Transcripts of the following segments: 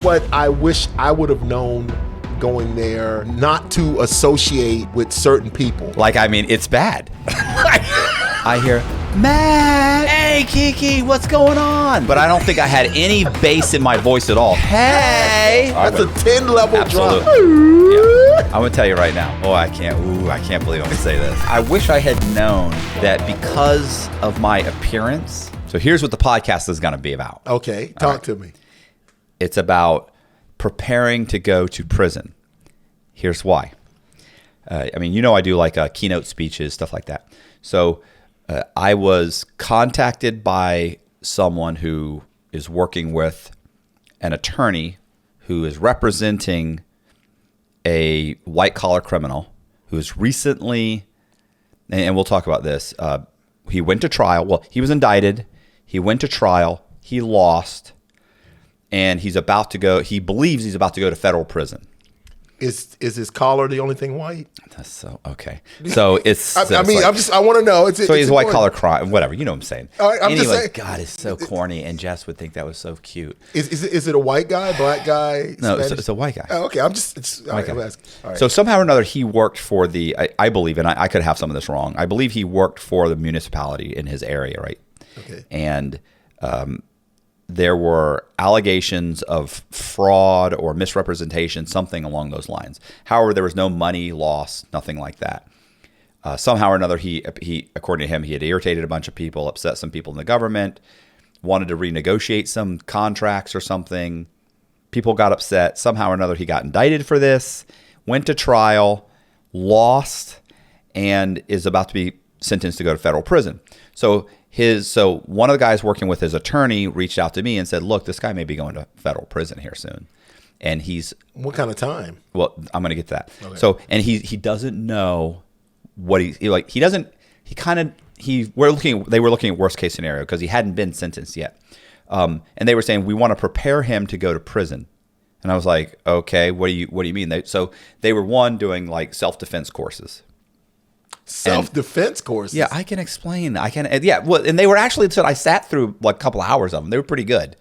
What I wish I would have known going there, not to associate with certain people. Like, I mean, it's bad. I hear, Matt, hey, Kiki, what's going on? But I don't think I had any bass in my voice at all. Hey. That's a 10-level drop. Yeah. I'm going to tell you right now. Oh, I can't believe I'm going to say this. I wish I had known that because of my appearance. So here's what the podcast is going to be about. Okay, talk to me. It's about preparing to go to prison. Here's why. I mean, you know, I do like keynote speeches, stuff like that. So I was contacted by someone who is working with an attorney who is representing a white-collar criminal who is recently, and we'll talk about this, he went to trial. Well, he was indicted. He went to trial. He lost. And he believes he's about to go to federal prison. Is his collar the only thing white? That's so okay. So it's. I want to know. So he's a white collar crime, whatever. You know what I'm saying. I'm just saying. God, it's so corny, and Jess would think that was so cute. Is it a white guy, black guy? No, it's a white guy. Oh, okay, I'm asking. All right. So somehow or another, he worked for the. I believe, and I could have some of this wrong. I believe he worked for the municipality in his area, right? Okay. And there were allegations of fraud or misrepresentation, something along those lines. However, there was no money lost, nothing like that. Somehow or another, he, according to him, he had irritated a bunch of people, upset some people in the government, wanted to renegotiate some contracts or something. People got upset. Somehow or another, he got indicted for this, went to trial, lost, and is about to be sentenced to go to federal prison. So one of the guys working with his attorney reached out to me and said, look, this guy may be going to federal prison here soon. And he's... What kind of time? Well, I'm going to get to that. Okay. So, and he doesn't know what they were looking at worst case scenario because he hadn't been sentenced yet. And they were saying, we want to prepare him to go to prison. And I was like, okay, what do you mean? So they were doing like self-defense courses. Self-defense courses. Yeah, I can explain. Well, and they were actually. So I sat through like a couple of hours of them. They were pretty good.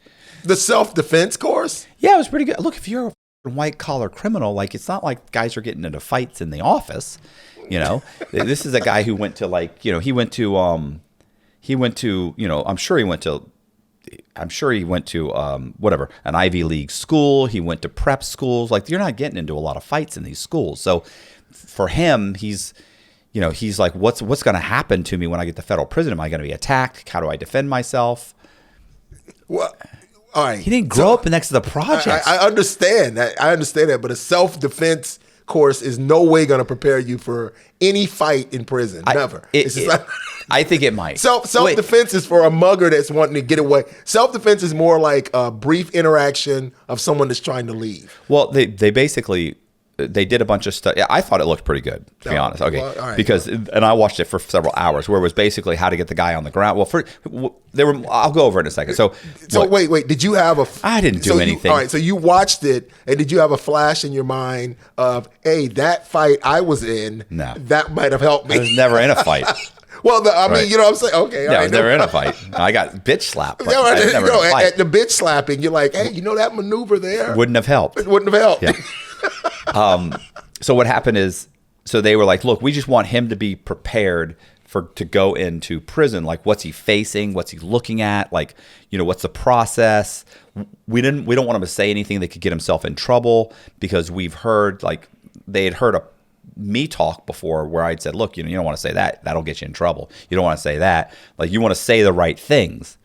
The self-defense course. Yeah, it was pretty good. Look, if you're a white-collar criminal, like it's not like guys are getting into fights in the office. You know, this is a guy who went to I'm sure he went to whatever, an Ivy League school. He went to prep schools. Like you're not getting into a lot of fights in these schools. So for him, he's like, what's going to happen to me when I get to federal prison? Am I going to be attacked? How do I defend myself? Well, all right. He didn't grow up next to the projects. I understand that. But a self-defense course is no way going to prepare you for any fight in prison. Never. I think it might. Self-defense is for a mugger that's wanting to get away. Self-defense is more like a brief interaction of someone that's trying to leave. Well, they basically... They did a bunch of stuff. Yeah, I thought it looked pretty good, to be honest. Okay, well, all right, and I watched it for several hours, where it was basically how to get the guy on the ground. Well, I'll go over it in a second. So wait. Did you have I didn't do anything. All right. So you watched it, and did you have a flash in your mind of, hey, that fight I was in? No, that might have helped me. I was never in a fight. Well, I mean, you know what I'm saying? Okay. Yeah, I was never in a fight. I got bitch slapped. But I was never in a fight. At the bitch slapping, you're like, hey, you know that maneuver there? Wouldn't have helped. It wouldn't have helped. Yeah. So what happened is, so they were like, look, we just want him to be prepared to go into prison. Like, what's he facing? What's he looking at? Like, what's the process? We don't want him to say anything that could get himself in trouble, because we've heard, like, they had heard me talk before where I'd said, look, you don't want to say that. That'll get you in trouble. You don't want to say that. Like, you want to say the right things.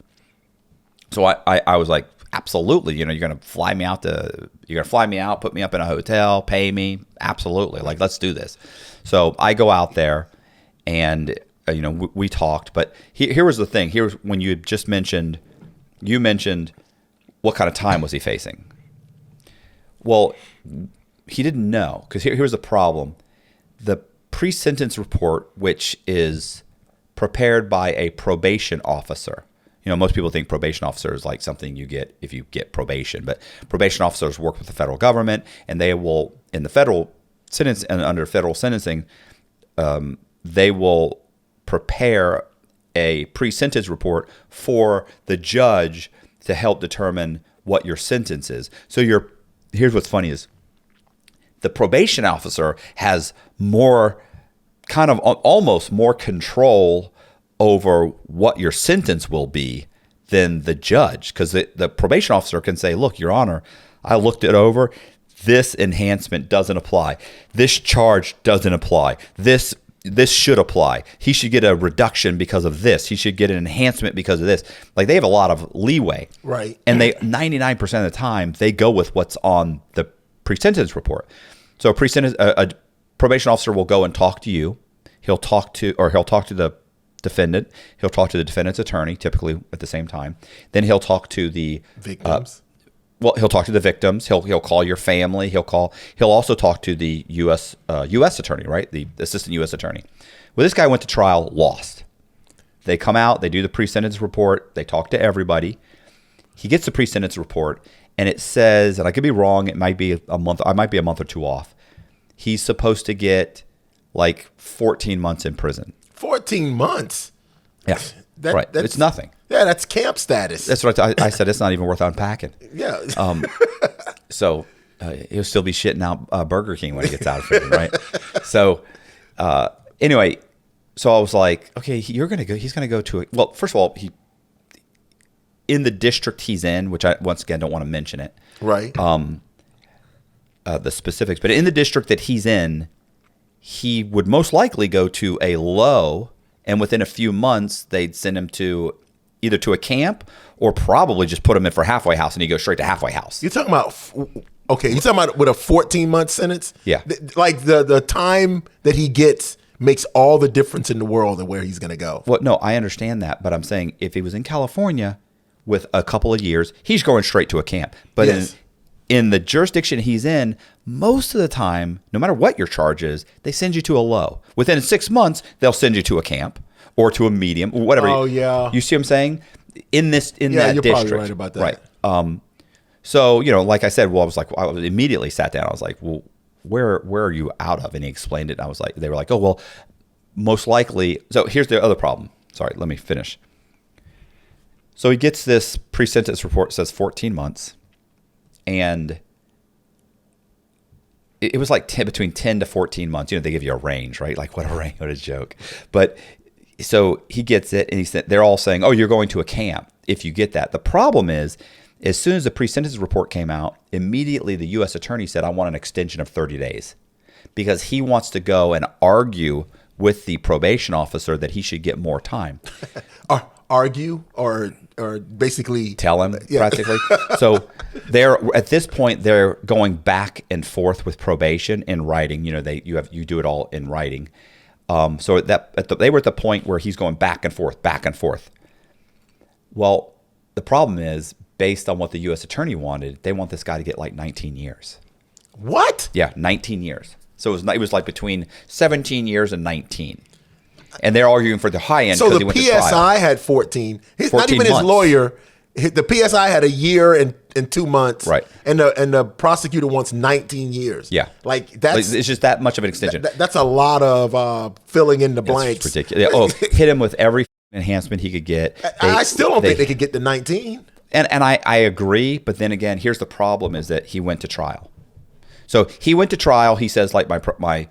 So I was like, absolutely. You're going to fly me out, put me up in a hotel, pay me. Absolutely. Like, let's do this. So I go out there and, we talked, but here was the thing. Here's when you mentioned what kind of time was he facing? Well, he didn't know, because here's the problem. The pre-sentence report, which is prepared by a probation officer. Most people think probation officer is like something you get if you get probation, but probation officers work with the federal government, and they will, in the federal sentence and under federal sentencing, they will prepare a pre-sentence report for the judge to help determine what your sentence is. So here's what's funny is the probation officer has more kind of almost more control over what your sentence will be than the judge, because the probation officer can say, look, Your Honor, I looked it over. This enhancement doesn't apply. This charge doesn't apply. This should apply. He should get a reduction because of this. He should get an enhancement because of this. Like, they have a lot of leeway. Right. And they 99% of the time, they go with what's on the pre-sentence report. So a probation officer will go and talk to you. He'll talk to the defendant. He'll talk to the defendant's attorney, typically at the same time. Then he'll talk to the victims. He'll talk to the victims. He'll call your family. He'll also talk to the U.S. attorney, right? The assistant U.S. attorney. Well, this guy went to trial, lost. They come out. They do the pre-sentence report. They talk to everybody. He gets the pre-sentence report, and it says, and I could be wrong. It might be a month. I might be a month or two off. He's supposed to get like 14 months in prison. 14 months. Yeah, right. It's nothing. Yeah, that's camp status. That's what I said. It's not even worth unpacking. Yeah. So he'll still be shitting out Burger King when he gets out of prison, right? So anyway, so I was like, okay, he's going to go to well, first of all, in the district he's in, which I once again don't want to mention it, right? The specifics, but in the district that he's in, he would most likely go to a low, and within a few months they'd send him to either to a camp or probably just put him in for halfway house, and he goes straight to halfway house. You're talking about you're talking about with a 14-month sentence? Yeah. Like the time that he gets makes all the difference in the world and where he's going to go. Well, no, I understand that, but I'm saying if he was in California with a couple of years, he's going straight to a camp. But yes. in the jurisdiction he's in, most of the time, no matter what your charge is, they send you to a low. Within 6 months, they'll send you to a camp or to a medium, or whatever. Oh, yeah. You see what I'm saying? In that you're district. Probably right about that. Right. So, like I said, I immediately sat down. I was like, well, where are you out of? And he explained it. And I was like, they were like, oh, well, most likely. So here's the other problem. Sorry, let me finish. So he gets this pre-sentence report, says 14 months. And it was like between 10 to 14 months. They give you a range, right? Like, what a range, what a joke. But so he gets it, and he said they're all saying, oh, you're going to a camp if you get that. The problem is, as soon as the pre-sentence report came out, immediately the U.S. attorney said, I want an extension of 30 days because he wants to go and argue with the probation officer that he should get more time. Argue or basically tell him, practically. So at this point they're going back and forth with probation in writing. You do it all in writing. So they were at the point where he's going back and forth. Well, the problem is, based on what the U.S. attorney wanted, they want this guy to get like 19 years. What? Yeah, 19 years. So it was like between 17 years and 19. And they're arguing for the high end. So the the PSI had 14. Not even his lawyer. The PSI had a year and 2 months. Right. And the prosecutor wants 19 years. Yeah. It's just that much of an extension. That's a lot of filling in the blanks. It's ridiculous. Oh, hit him with every enhancement he could get. I still don't think they could get to 19. And I agree, but then again, here's the problem: is that he went to trial. So he went to trial. He says, like, my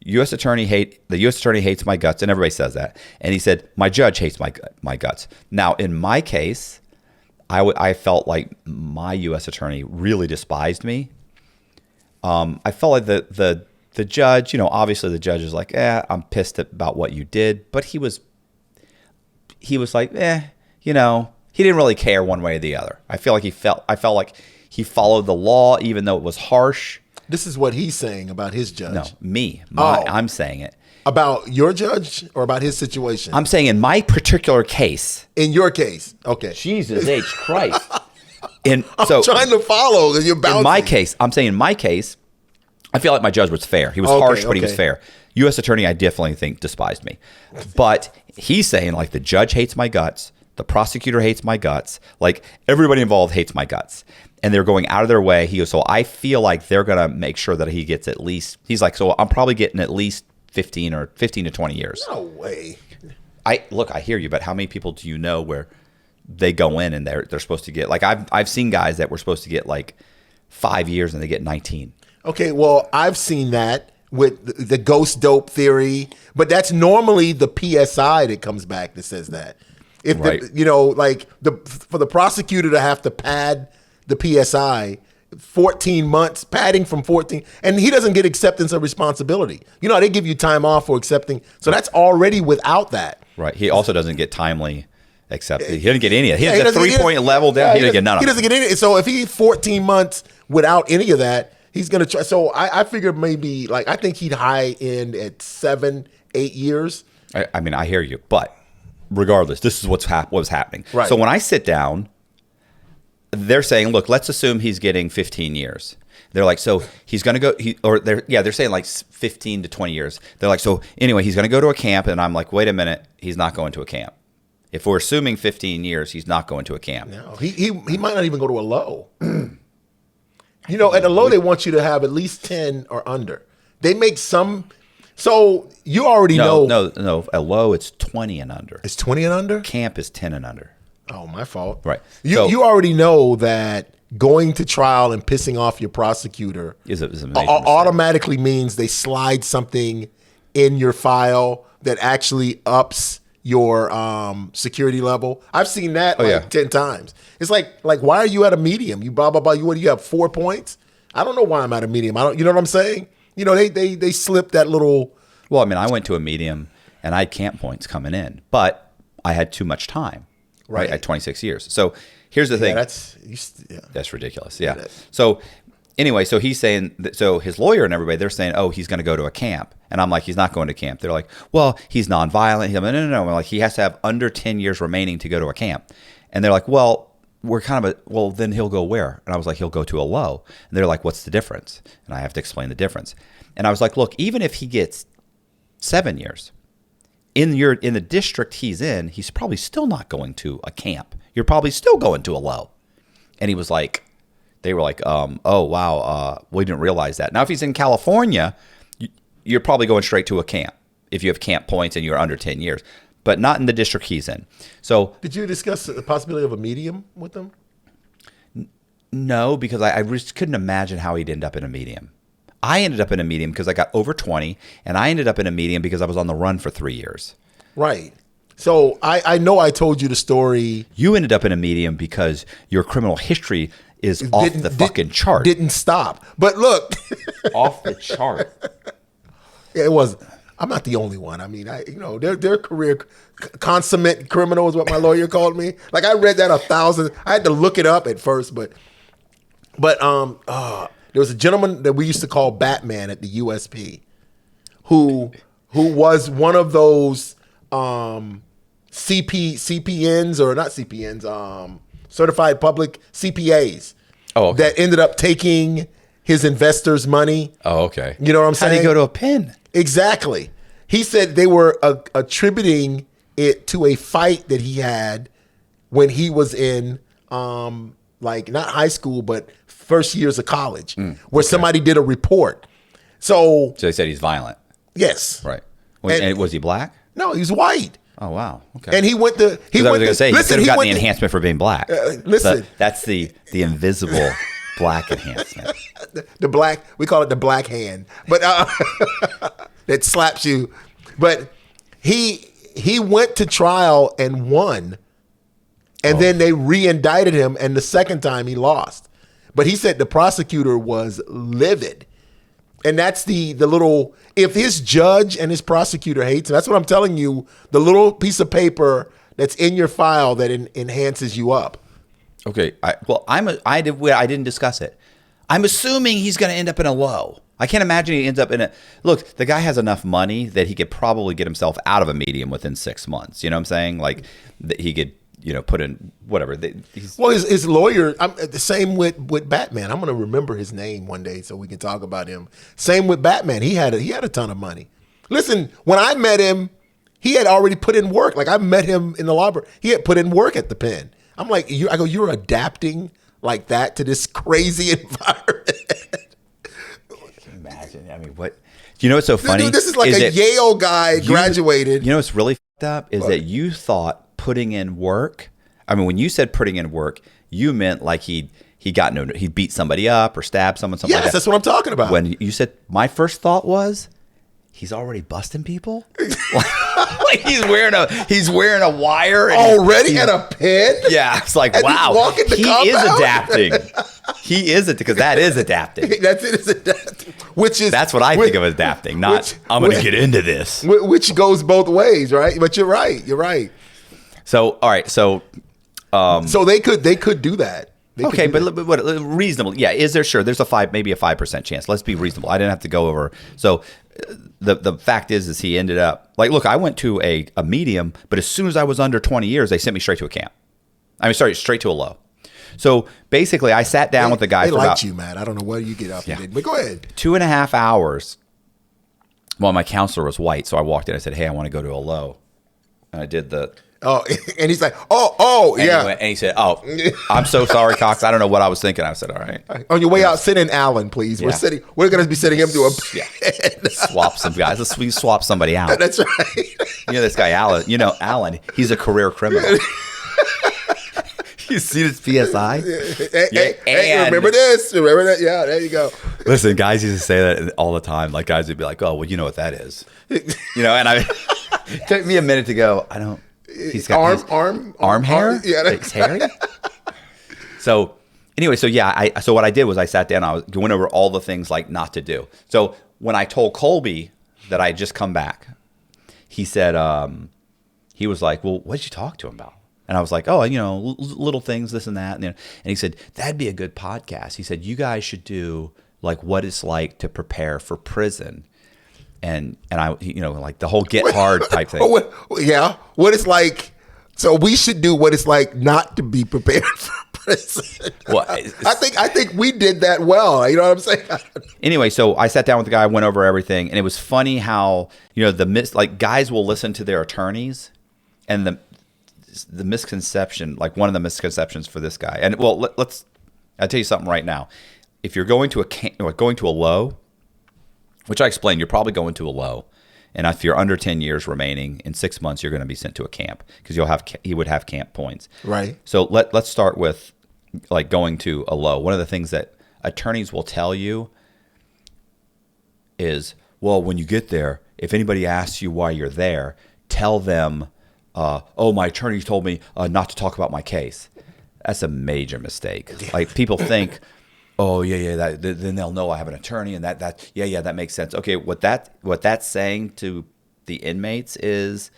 U.S. attorney hates my guts, and everybody says that. And he said, my judge hates my guts. Now, in my case, I felt like my U.S. attorney really despised me. I felt like the judge, obviously the judge is like, I'm pissed about what you did, but he was like, he didn't really care one way or the other. I felt like he followed the law, even though it was harsh. This is what he's saying about his judge. No, me. I'm saying it. About your judge or about his situation? I'm saying in my particular case. In your case. Okay. Jesus H. Christ. I'm trying to follow because you're bouncing. In my case, I feel like my judge was fair. He was harsh, but he was fair. U.S. attorney, I definitely think, despised me. But he's saying, like, the judge hates my guts. The prosecutor hates my guts. Like, everybody involved hates my guts. And they're going out of their way. He goes, so I feel like they're going to make sure that he gets at least, he's like, so I'm probably getting at least 15 to 20 years. No way. I hear you, but how many people do you know where they go in and they're supposed to get like I've seen guys that were supposed to get like 5 years and they get 19. Okay, well, I've seen that with the ghost dope theory, but that's normally the PSI that comes back that says that. If Right. for the prosecutor to have to pad the PSI 14 months, padding from 14, and he doesn't get acceptance of responsibility. You know, they give you time off for accepting, so that's already without that. Right. He also doesn't get timely accepted. He doesn't get any of it. He has a 3-point level down. He doesn't get none of it. He doesn't get any. So if he's 14 months without any of that, he's going to try. So I figured maybe, like, I think he'd high end at 7-8 years. I mean, I hear you, but regardless, this is what's happening. Right. So when I sit down, they're saying, look, let's assume he's getting 15 years. They're like, so he's going to go, they're saying like 15 to 20 years. They're like, so anyway, he's going to go to a camp. And I'm like, wait a minute, he's not going to a camp. If we're assuming 15 years, he's not going to a camp. No, he might not even go to a low. You know, at a low, they want you to have at least 10 or under. They make some. So you already know. No. A low, it's 20 and under. It's 20 and under? Camp is 10 and under. Oh, my fault. Right. You already know that going to trial and pissing off your prosecutor is a major automatically means they slide something in your file that actually ups your security level. I've seen that 10 times. It's like why are you at a medium? You blah blah blah. You have 4 points? I don't know why I'm at a medium. You know what I'm saying? You know, they slip that little. Well, I mean, I went to a medium and I had camp points coming in, but I had too much time. Right. At 26 years. So here's the thing. That's ridiculous. Yeah. So anyway, so he's saying, so his lawyer and everybody, they're saying, oh, he's going to go to a camp. And I'm like, he's not going to camp. They're like, well, he's nonviolent. He's like, no. I'm like, he has to have under 10 years remaining to go to a camp. And they're like, well, we're kind of well, then he'll go where? And I was like, he'll go to a low. And they're like, what's the difference? And I have to explain the difference. And I was like, look, even if he gets 7 years, in the district he's in, he's probably still not going to a camp. You're probably still going to a low. And he was like, they were like, oh, wow, we didn't realize that. Now, if he's in California, you're probably going straight to a camp if you have camp points and you're under 10 years, but not in the district he's in. So did you discuss the possibility of a medium with them? No, because I just couldn't imagine how he'd end up in a medium. I ended up in a medium because I got over 20, and I ended up in a medium because I was on the run for 3 years. Right. So I know I told you the story. You ended up in a medium because your criminal history is off the fucking chart. Didn't stop. But look. Off the chart. It was. I'm not the only one. I mean, their career consummate criminal is what my lawyer called me. Like, I read that 1,000. I had to look it up at first, but there was a gentleman that we used to call Batman at the USP, who was one of those CPNs or not CPNs, certified public CPAs. Oh, okay. That ended up taking his investors' money. Oh, okay. You know what I'm saying? How did he go to a pen? Exactly. He said they were attributing it to a fight that he had when he was in like not high school, but first years of college, where somebody did a report. So they said he's violent. Yes. Right. And was he black? No, he's white. Oh, wow. Okay. And he went to. I was going to say, he could have gotten the enhancement for being black. Listen. That's the invisible black enhancement. The black, we call it the black hand, but that slaps you. But he went to trial and won, and then they re-indicted him, and the second time he lost. But he said the prosecutor was livid. And that's the little, if his judge and his prosecutor hates him, that's what I'm telling you, the little piece of paper that's in your file that enhances you up. Okay. I didn't discuss it. I'm assuming he's going to end up in a low. I can't imagine he ends up in a, look, the guy has enough money that he could probably get himself out of a medium within 6 months. You know what I'm saying? Like he could, put in whatever. Well, his lawyer, the same with Batman. I'm going to remember his name one day so we can talk about him. Same with Batman. He had a ton of money. Listen, when I met him, he had already put in work. Like, I met him in the library. He had put in work at the pen. I'm like, you're adapting like that to this crazy environment. Can you imagine? I mean, what? You know what's so funny? Dude, this is like a Yale guy graduated. You know what's really fucked up is that you thought putting in work I mean, when you said putting in work, you meant like he beat somebody up or stabbed someone, something like that. That's what I'm talking about. When you said, my first thought was, he's already busting people. Like he's wearing a wire already and a pin. Yeah, it's like, and wow, he is adapting. He is it because that is adapting. That's it. Is adapting. That's what I think of as adapting. Not I'm going to get into this. Which goes both ways, right? But you're right. You're right. So all right. So they could do that. Okay, but reasonable. Yeah, is there? Sure, there's maybe a 5% chance. Let's be reasonable. I didn't have to go over. So the fact is he ended up like, look, I went to a medium, but as soon as I was under 20 years, they sent me straight to a camp. Straight to a low. So basically, I sat down with the guy. They liked you, man. I don't know where you get up. Yeah. But go ahead. 2.5 hours. Well, my counselor was white, so I walked in. I said, "Hey, I want to go to a low," and I did the. Oh, and he's like, oh, yeah. And he said, "Oh, I'm so sorry, Cox. I don't know what I was thinking." I said, "All right." On your way out, sit in Alan, please. Yeah. We're going to be sitting him to a swap some guys. Let's swap somebody out. That's right. You know this guy, Alan. Alan. He's a career criminal. You see this PSI? Hey, remember this? Remember that? Yeah, there you go. Listen, guys used to say that all the time. Like guys would be like, "Oh, well, you know what that is," and it took me a minute to go. I don't. He's got arm hair. Yeah, it's hairy. So anyway, so what I did was I sat down. I went over all the things like not to do. So when I told Colby that I had just come back, he said he was like, "Well, what did you talk to him about?" And I was like, "Oh, little things, this and that." And he said, "That'd be a good podcast." He said, "You guys should do like what it's like to prepare for prison." And I, like the whole get hard type thing. What it's like. So we should do what it's like not to be prepared for prison. Well, I think we did that well. You know what I'm saying? Anyway, so I sat down with the guy, went over everything, and it was funny how guys will listen to their attorneys, and the misconception, like one of the misconceptions for this guy, and well, I'll tell you something right now. If you're going to a low. Which I explained, you're probably going to a low. And if you're under 10 years remaining, in 6 months, you're going to be sent to a camp because he would have camp points. Right. So let's start with like going to a low. One of the things that attorneys will tell you is, well, when you get there, if anybody asks you why you're there, tell them, my attorney told me not to talk about my case. That's a major mistake. Like people think, oh yeah, then they'll know I have an attorney, and that makes sense. Okay, what that's saying to the inmates is,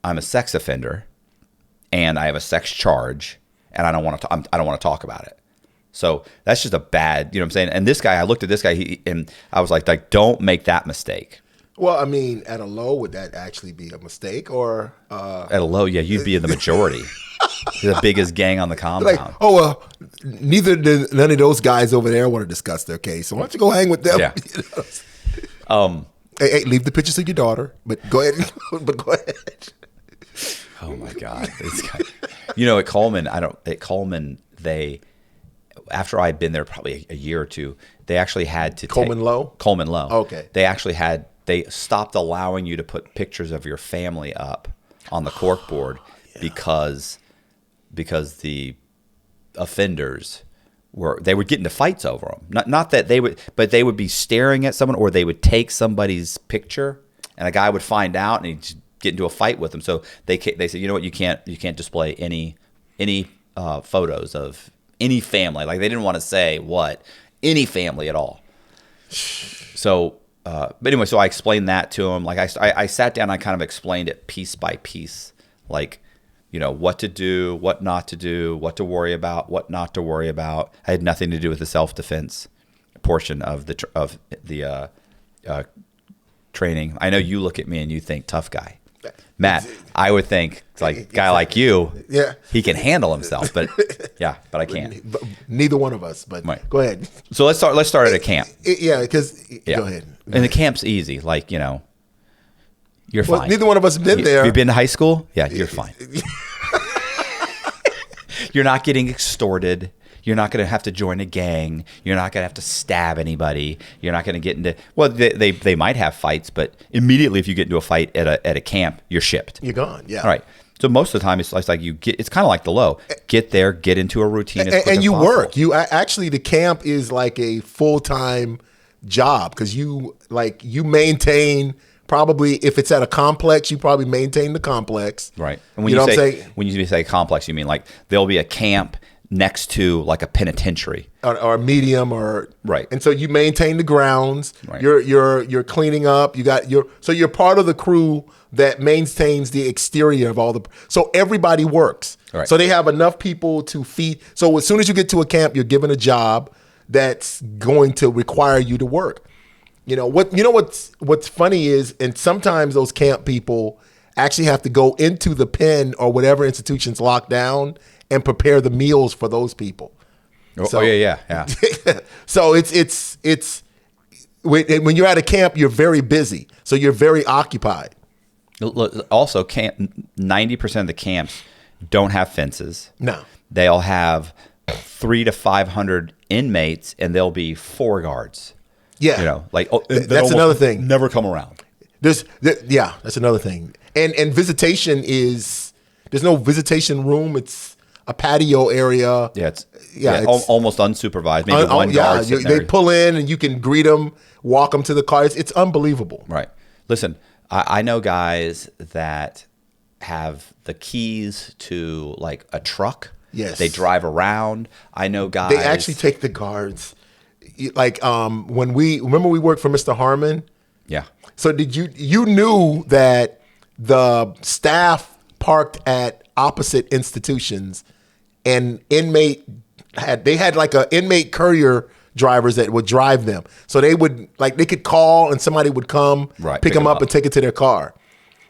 I'm a sex offender, and I have a sex charge, and I don't want to talk about it. So that's just a bad, you know what I'm saying? And this guy, I looked at this guy, and I was like, don't make that mistake. Well, I mean, at a low, would that actually be a mistake, or at a low, yeah, you'd be in the majority. The biggest gang on the compound. Like, none of those guys over there want to discuss their case. So why don't you go hang with them? Yeah. Hey, leave the pictures of your daughter, but go ahead. Oh my God, this guy. At Coleman, they after I'd been there probably a year or two, they actually had to Coleman Low. Okay. They stopped allowing you to put pictures of your family up on the corkboard because the offenders they would get into fights over them. Not that they would, but they would be staring at someone, or they would take somebody's picture, and a guy would find out and he'd get into a fight with them. So they said, you know what, you can't display any photos of any family. Like they didn't want to say any family at all. So, but anyway, so I explained that to him. Like I sat down, I kind of explained it piece by piece, like, what to do, what not to do, what to worry about, what not to worry about. I had nothing to do with the self-defense portion of the training. I know you look at me and you think tough guy. Matt, I would think like a guy like you, he can handle himself, but I can't. Neither one of us, but right. Go ahead. So let's start at a camp. Go ahead. And the camp's easy, like, you're fine. Neither one of us have been there. You've been to high school? Yeah, you're fine. You're not getting extorted. You're not going to have to join a gang. You're not going to have to stab anybody. You're not going to get into they might have fights, but immediately if you get into a fight at a camp, you're shipped. You're gone. Yeah. All right. So most of the time, it's like it's kind of like the low. Get there, get into a routine, and you work. You actually, the camp is like a full-time job because you maintain. Probably if it's at a complex, you probably maintain the complex. Right. And when when you say complex, you mean like there'll be a camp next to like a penitentiary or a medium or right. And so you maintain the grounds. Right. You're cleaning up. So you're part of the crew that maintains the exterior of all the. So everybody works. Right. So they have enough people to feed. So as soon as you get to a camp, you're given a job that's going to require you to work. What's funny is, and sometimes those camp people actually have to go into the pen or whatever institution's locked down and prepare the meals for those people. Yeah. So it's when you're at a camp, you're very busy, so you're very occupied. Also, 90% of the camps don't have fences. No, they'll have 300 to 500 inmates, and there'll be 4 guards. Yeah, that's another thing. Never come around. That's another thing. And visitation there's no visitation room. It's a patio area. Yeah, it's almost unsupervised. Maybe one guard. They pull in and you can greet them, walk them to the cars. It's unbelievable. Right. Listen, I know guys that have the keys to like a truck. Yes. They drive around. I know guys. They actually take the guards. Like when we worked for Mr. Harmon. Yeah. So you knew that the staff parked at opposite institutions, and they had like a inmate courier drivers that would drive them. So they could call and somebody would come pick them up and take it to their car.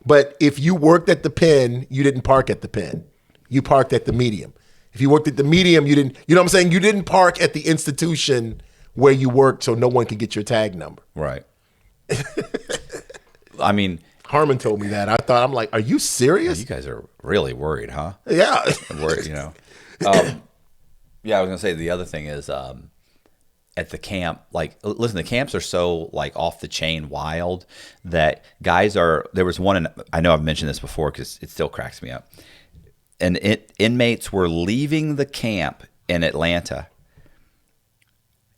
But if you worked at the pen, you didn't park at the pen. You parked at the medium. If you worked at the medium, you didn't. You know what I'm saying? You didn't park at the institution where you worked, so no one could get your tag number. Right. I mean, Harmon told me that. I'm like, are you serious? You guys are really worried, huh? Yeah. Worried, I was gonna say the other thing is at the camp, like, listen, the camps are so like off the chain wild that guys are. There was one, and I know I've mentioned this before because it still cracks me up. And inmates were leaving the camp in Atlanta.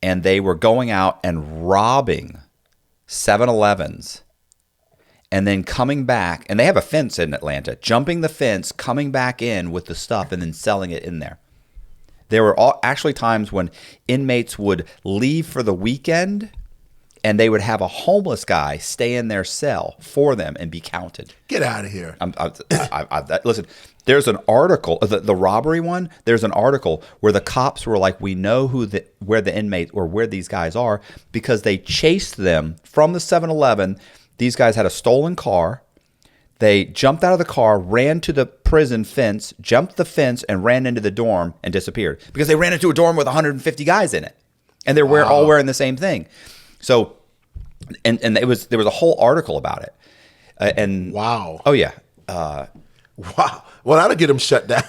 And they were going out and robbing 7-Elevens and then coming back. And they have a fence in Atlanta, jumping the fence, coming back in with the stuff and then selling it in there. There were actually times when inmates would leave for the weekend and they would have a homeless guy stay in their cell for them and be counted. Get out of here. Listen, there's an article, the robbery one, there's an article where the cops were like, we know where the inmates or where these guys are because they chased them from the 7-Eleven. These guys had a stolen car. They jumped out of the car, ran to the prison fence, jumped the fence, and ran into the dorm and disappeared because they ran into a dorm with 150 guys in it. And they're all wearing the same thing. So, and there was a whole article about it. And wow. Oh, yeah. Wow. Well, that'll get them shut down.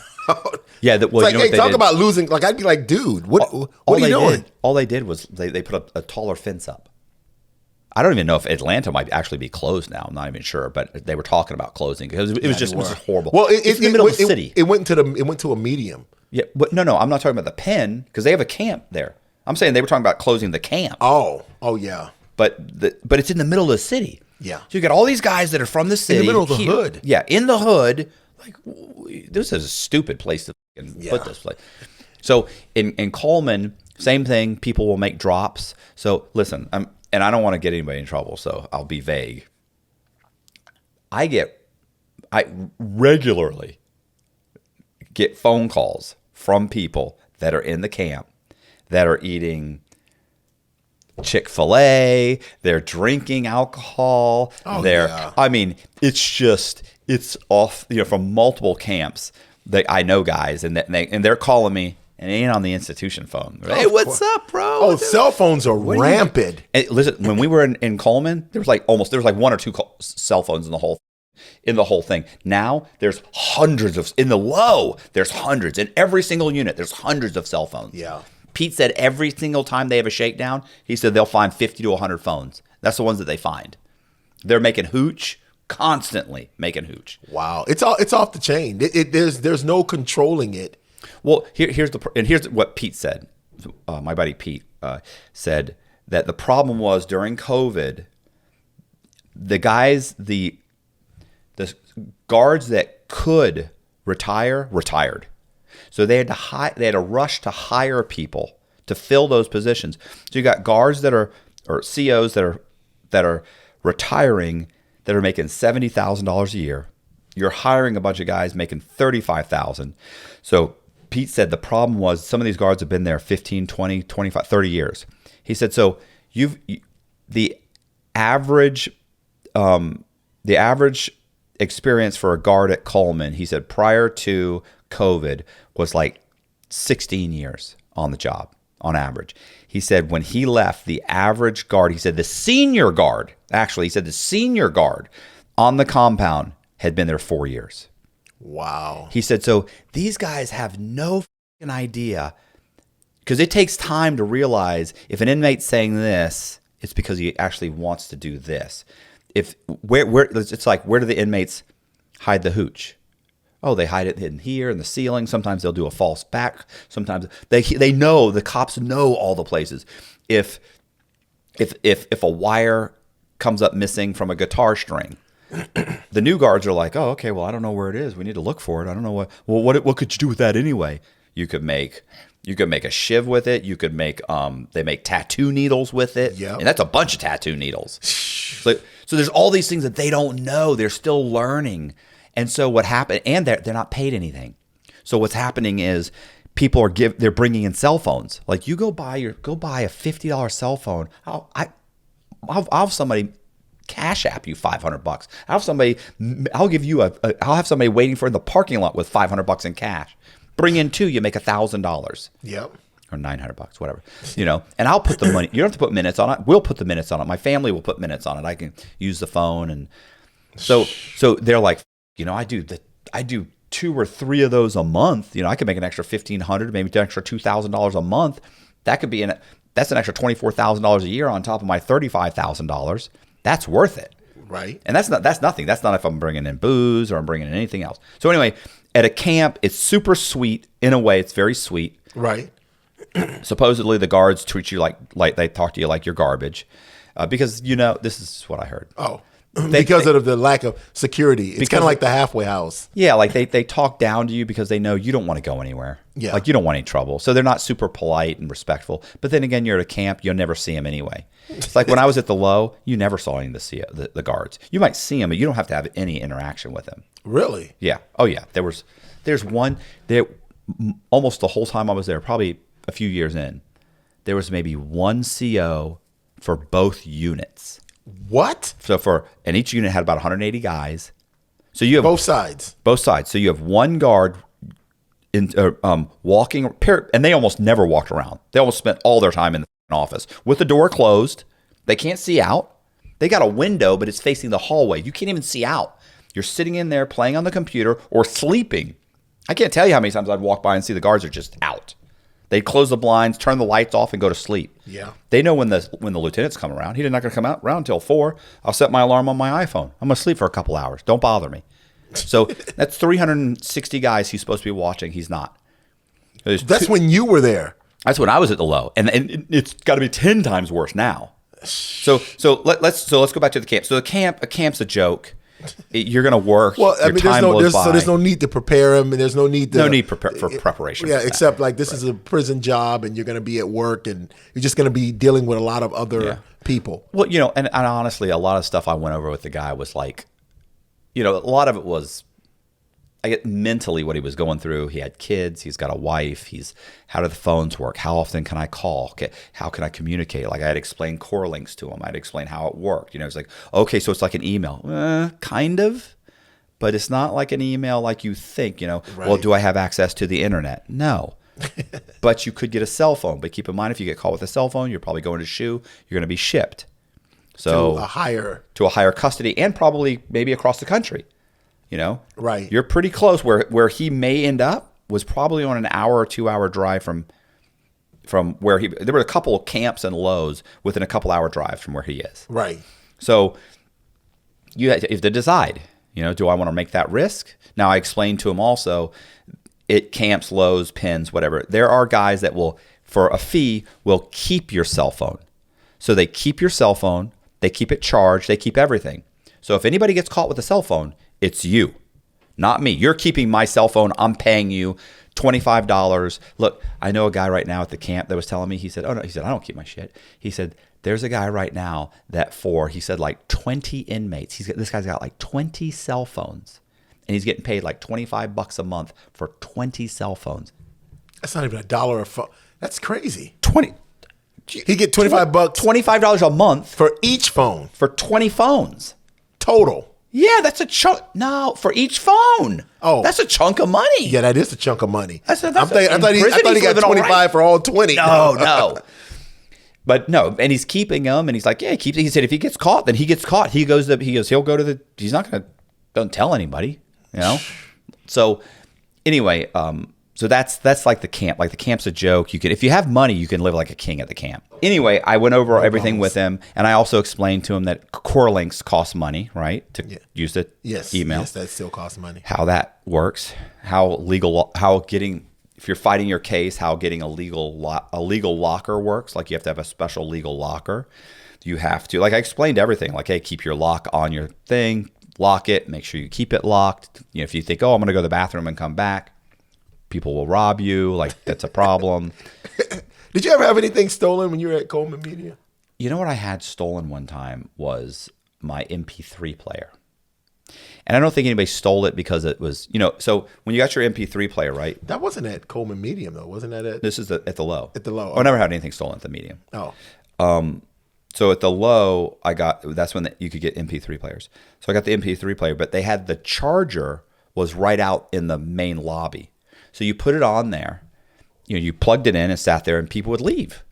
Yeah. Well, you know, talk about losing. Like, I'd be like, dude, what are you doing? All they did was they put a taller fence up. I don't even know if Atlanta might actually be closed now. I'm not even sure, but they were talking about closing because it was just horrible. Well, it's in the middle of the city. It went to a medium. Yeah, but no, I'm not talking about the pen because they have a camp there. I'm saying they were talking about closing the camp. Oh yeah. But it's in the middle of the city. Yeah. So you got all these guys that are from the city. In the middle of the hood. Yeah, in the hood. Like, this is a stupid place to put this place. So in Coleman, same thing. People will make drops. So listen, and I don't want to get anybody in trouble, so I'll be vague. I regularly get phone calls from people that are in the camp that are eating Chick-fil-A, they're drinking alcohol. I mean, it's off, from multiple camps. I know guys, and they're calling me, and it ain't on the institution phone. Hey, what's up, bro? Oh, cell phones are rampant. And listen, when we were in Coleman, there was like 1 or 2 cell phones in the whole thing. Now there's hundreds in the low. There's hundreds in every single unit. There's hundreds of cell phones. Yeah. Pete said every single time they have a shakedown, he said they'll find 50 to 100 phones. That's the ones that they find. They're making hooch constantly making hooch. Wow. It's off the chain. There's no controlling it. Well, here's what Pete said. My buddy Pete said that the problem was during COVID, the guards that could retire retired. So they had to rush to hire people to fill those positions. So you got guards or COs that are retiring that are making $70,000 a year. You're hiring a bunch of guys making $35,000. So Pete said the problem was some of these guards have been there 15, 20, 25, 30 years. He said, so the average experience for a guard at Coleman, he said prior to COVID was like 16 years on the job on average. He said when he left, the average guard, he said the senior guard on the compound had been there 4 years. Wow. He said, so these guys have no fucking idea, because it takes time to realize if an inmate's saying this, it's because he actually wants to do this. It's like, where do the inmates hide the hooch? Oh, they hide it in here in the ceiling. Sometimes they'll do a false back. Sometimes they know, the cops know all the places. If a wire comes up missing from a guitar string, the new guards are like, oh, okay, well, I don't know where it is. We need to look for it. I don't know what could you do with that anyway? You could make a shiv with it. You could make they make tattoo needles with it. Yeah. And that's a bunch of tattoo needles. So there's all these things that they don't know. They're still learning. And so what happened, and they're not paid anything. So what's happening is people they're bringing in cell phones. Like, you go buy a $50 cell phone. I'll have somebody Cashapp you $500. I'll have somebody waiting for in the parking lot with $500 in cash. Bring in two, you make $1,000. Yep. Or $900, whatever, and I'll put the money. You don't have to put minutes on it. We'll put the minutes on it. My family will put minutes on it. I can use the phone, and so they're like, I do 2 or 3 of those a month. I can make an extra $1,500, maybe an extra $2,000 a month. That could be that's an extra $24,000 a year on top of my $35,000. That's worth it, right? And that's nothing. That's not if I'm bringing in booze or I'm bringing in anything else. So anyway, at a camp, it's super sweet in a way. It's very sweet, right? Supposedly the guards treat you like they talk to you like you're garbage, because this is what I heard. Oh, because of the lack of security. It's kind of like the halfway house. Yeah, like they talk down to you because they know you don't want to go anywhere. Yeah, like you don't want any trouble, so they're not super polite and respectful. But then again, you're at a camp, you'll never see them anyway. It's like when I was at the low, you never saw any of the guards. You might see them, but you don't have to have any interaction with them. Really? Yeah. Oh yeah. There's one there. Almost the whole time I was there, probably a few years in, there was maybe one CO for both units. What? And each unit had about 180 guys. So you have both sides. Both sides. So you have one guard walking, and they almost never walked around. They almost spent all their time in the office with the door closed. They can't see out. They got a window, but it's facing the hallway. You can't even see out. You're sitting in there playing on the computer or sleeping. I can't tell you how many times I'd walk by and see the guards are just out. They'd close the blinds, turn the lights off, and go to sleep. Yeah. They know when the lieutenants come around. He's not going to come around until 4. I'll set my alarm on my iPhone. I'm going to sleep for a couple hours. Don't bother me. So that's 360 guys he's supposed to be watching. He's not. That's when you were there. That's when I was at the low, and it's got to be 10 times worse now. So let's go back to the camp. So a camp's a joke. You're going to work. Well, I mean, there's no need to prepare him, and there's no need for preparation. Yeah, except like this is a prison job, and you're going to be at work, and you're just going to be dealing with a lot of other people. Well, and honestly, a lot of stuff I went over with the guy was like, a lot of it was, I get mentally what he was going through. He had kids. He's got a wife. How do the phones work? How often can I call? Okay, how can I communicate? Like I had explained core links to him. I'd explain how it worked. It's like, okay, so it's like an email. Kind of, but it's not like an email like you think, Right. Well, do I have access to the internet? No. But you could get a cell phone. But keep in mind, if you get caught with a cell phone, you're probably going to SHU. You're going to be shipped. So to a higher custody, and probably maybe across the country. Right. You're pretty close. Where he may end up was probably on an hour or 2 hour drive from where there were a couple of camps and lows within a couple hour drive from where he is. Right. So you have to decide, do I want to make that risk? Now, I explained to him also, it camps, Lowe's, pins, whatever. There are guys that will, for a fee, will keep your cell phone. So they keep your cell phone, they keep it charged, they keep everything. So if anybody gets caught with a cell phone, it's you, not me. You're keeping my cell phone. I'm paying you $25. Look, I know a guy right now at the camp that was telling me, he said, I don't keep my shit. He said, there's a guy right now that he said like 20 inmates. This guy's got like 20 cell phones, and he's getting paid like $25 a month for 20 cell phones. That's not even $1 a phone. That's crazy. 20. He get $25. $25 a month for each phone. For 20 phones. Total. Yeah, that's a chunk. No, for each phone. Oh, that's a chunk of money. Yeah, that is a chunk of money. I thought he got 25 for all 20. No. But no, and he's keeping them, and he's like, yeah, he keeps it. He said if he gets caught, then he gets caught. He'll go to he's not going to, don't tell anybody, So anyway, so that's like the camp. Like the camp's a joke. If you have money, you can live like a king at the camp. Anyway, I went over everything with him, and I also explained to him that core links cost money, right? To use the email. Yes, that still costs money. How that works, if you're fighting your case, how getting a legal locker works. Like you have to have a special legal locker. You have to, like I explained everything. Like, hey, keep your lock on your thing, lock it, make sure you keep it locked. If you think, I'm going to go to the bathroom and come back, people will rob you. Like that's a problem. Did you ever have anything stolen when you were at Coleman Media? You know what I had stolen one time was my MP3 player. And I don't think anybody stole it because it was, so when you got your MP3 player, right? That wasn't at Coleman Medium, though. Wasn't that at? This is at the Low. At the Low. I never had anything stolen at the Medium. Oh. So at the Low, that's when you could get MP3 players. So I got the MP3 player, but they had the charger was right out in the main lobby. So you put it on there, you plugged it in and sat there, and people would leave.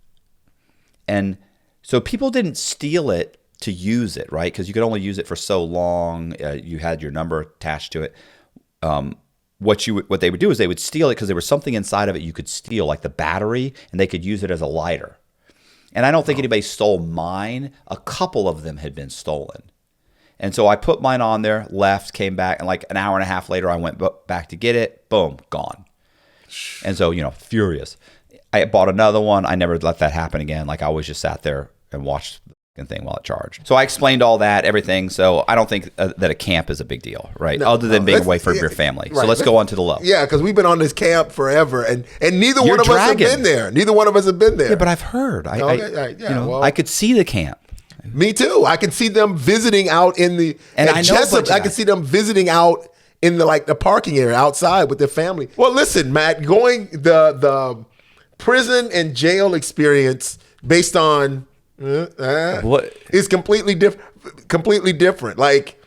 And so people didn't steal it to use it, right? Because you could only use it for so long. You had your number attached to it. What they would do is they would steal it because there was something inside of it you could steal, like the battery, and they could use it as a lighter. And I don't think anybody stole mine. A couple of them had been stolen. And so I put mine on there, left, came back, and like an hour and a half later, I went back to get it. Boom, gone. And so, furious. I bought another one. I never let that happen again. Like I always just sat there and watched the thing while it charged. So I explained all that, everything. So I don't think that a camp is a big deal, right? Other than being away from your family. Right. So let's go on to the Low. Yeah, because we've been on this camp forever, and neither one of us have been there. Neither one of us have been there. Yeah, but I've heard. I could see the camp. Me too. I could see them visiting out in the and I know I could see them visiting out in the parking area outside with their family. Well, listen, Matt, going the prison and jail experience based on what is completely different. Like,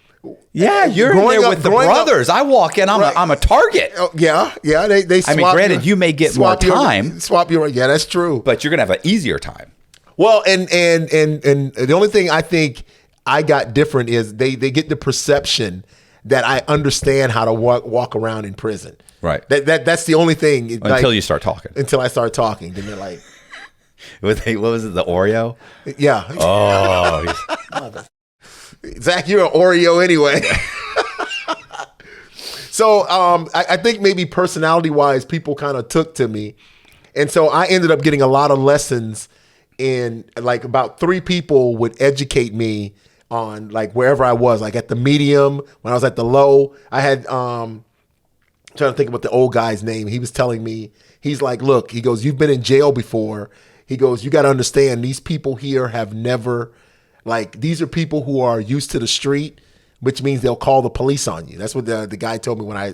yeah, you're in there with the brothers. I walk in, I'm a target. Oh, yeah. They swap. I mean, granted, you may get more time. Yeah, that's true. But you're gonna have an easier time. Well, and the only thing I think I got different is they get the perception that I understand how to walk around in prison. Right. That's the only thing. Until you start talking. Until I start talking, then they're like, what was it? The Oreo? Yeah. Oh, Zach, you're an Oreo anyway. So I think maybe personality-wise, people kind of took to me, and so I ended up getting a lot of lessons. In like about 3 people would educate me on like wherever I was, like at the Medium, when I was at the Low. I had trying to think about the old guy's name. He was telling me, he's like, look, he goes, you've been in jail before. He goes, you got to understand, these people here have never, like, these are people who are used to the street, which means they'll call the police on you. That's what the guy told me when I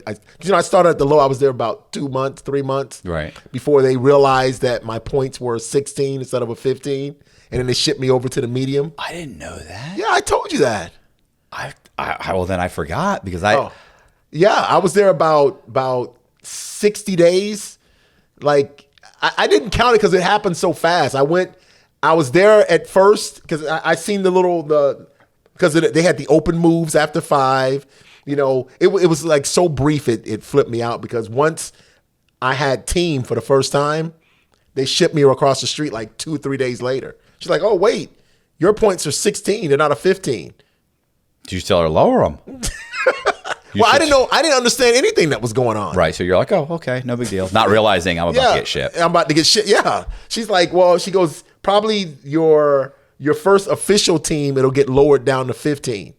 started at the Low. I was there about 2 months, 3 months, right, before they realized that my points were 16 instead of a 15, and then they shipped me over to the Medium. I didn't know that. Yeah, I told you that. Well, then I forgot because yeah, I was there about 60 days. Like I didn't count it because it happened so fast. I was there at first because I seen because they had the open moves after 5. It was like so brief, it flipped me out because once I had team for the first time, they shipped me across the street like 2 or 3 days later. She's like, oh, wait, your points are 16. They're not a 15. Did you tell her lower them? Well, I didn't know. I didn't understand anything that was going on. Right. So you're like, oh, okay, no big deal. Not realizing I'm about to get shit. I'm about to get shit. Yeah. She's like, well, she goes, probably your first official team, it'll get lowered down to 15.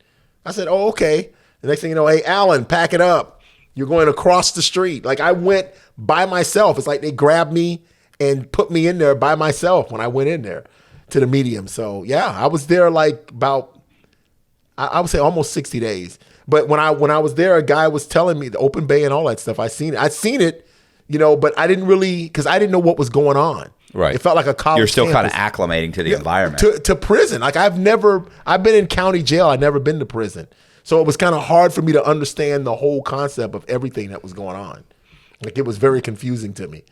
I said, oh, okay. The next thing you know, hey, Alan, pack it up. You're going across the street. Like I went by myself. It's like they grabbed me and put me in there by myself when I went in there to the medium. So yeah, I was there like about, I would say almost 60 days. But when I was there, a guy was telling me the open bay and all that stuff. I'd seen it, but I didn't really, because I didn't know what was going on. Right. It felt like a college You're still kind of campus. acclimating to the environment. To prison. Like I've been in county jail. I've never been to prison. So it was kind of hard for me to understand the whole concept of everything that was going on. Like it was very confusing to me.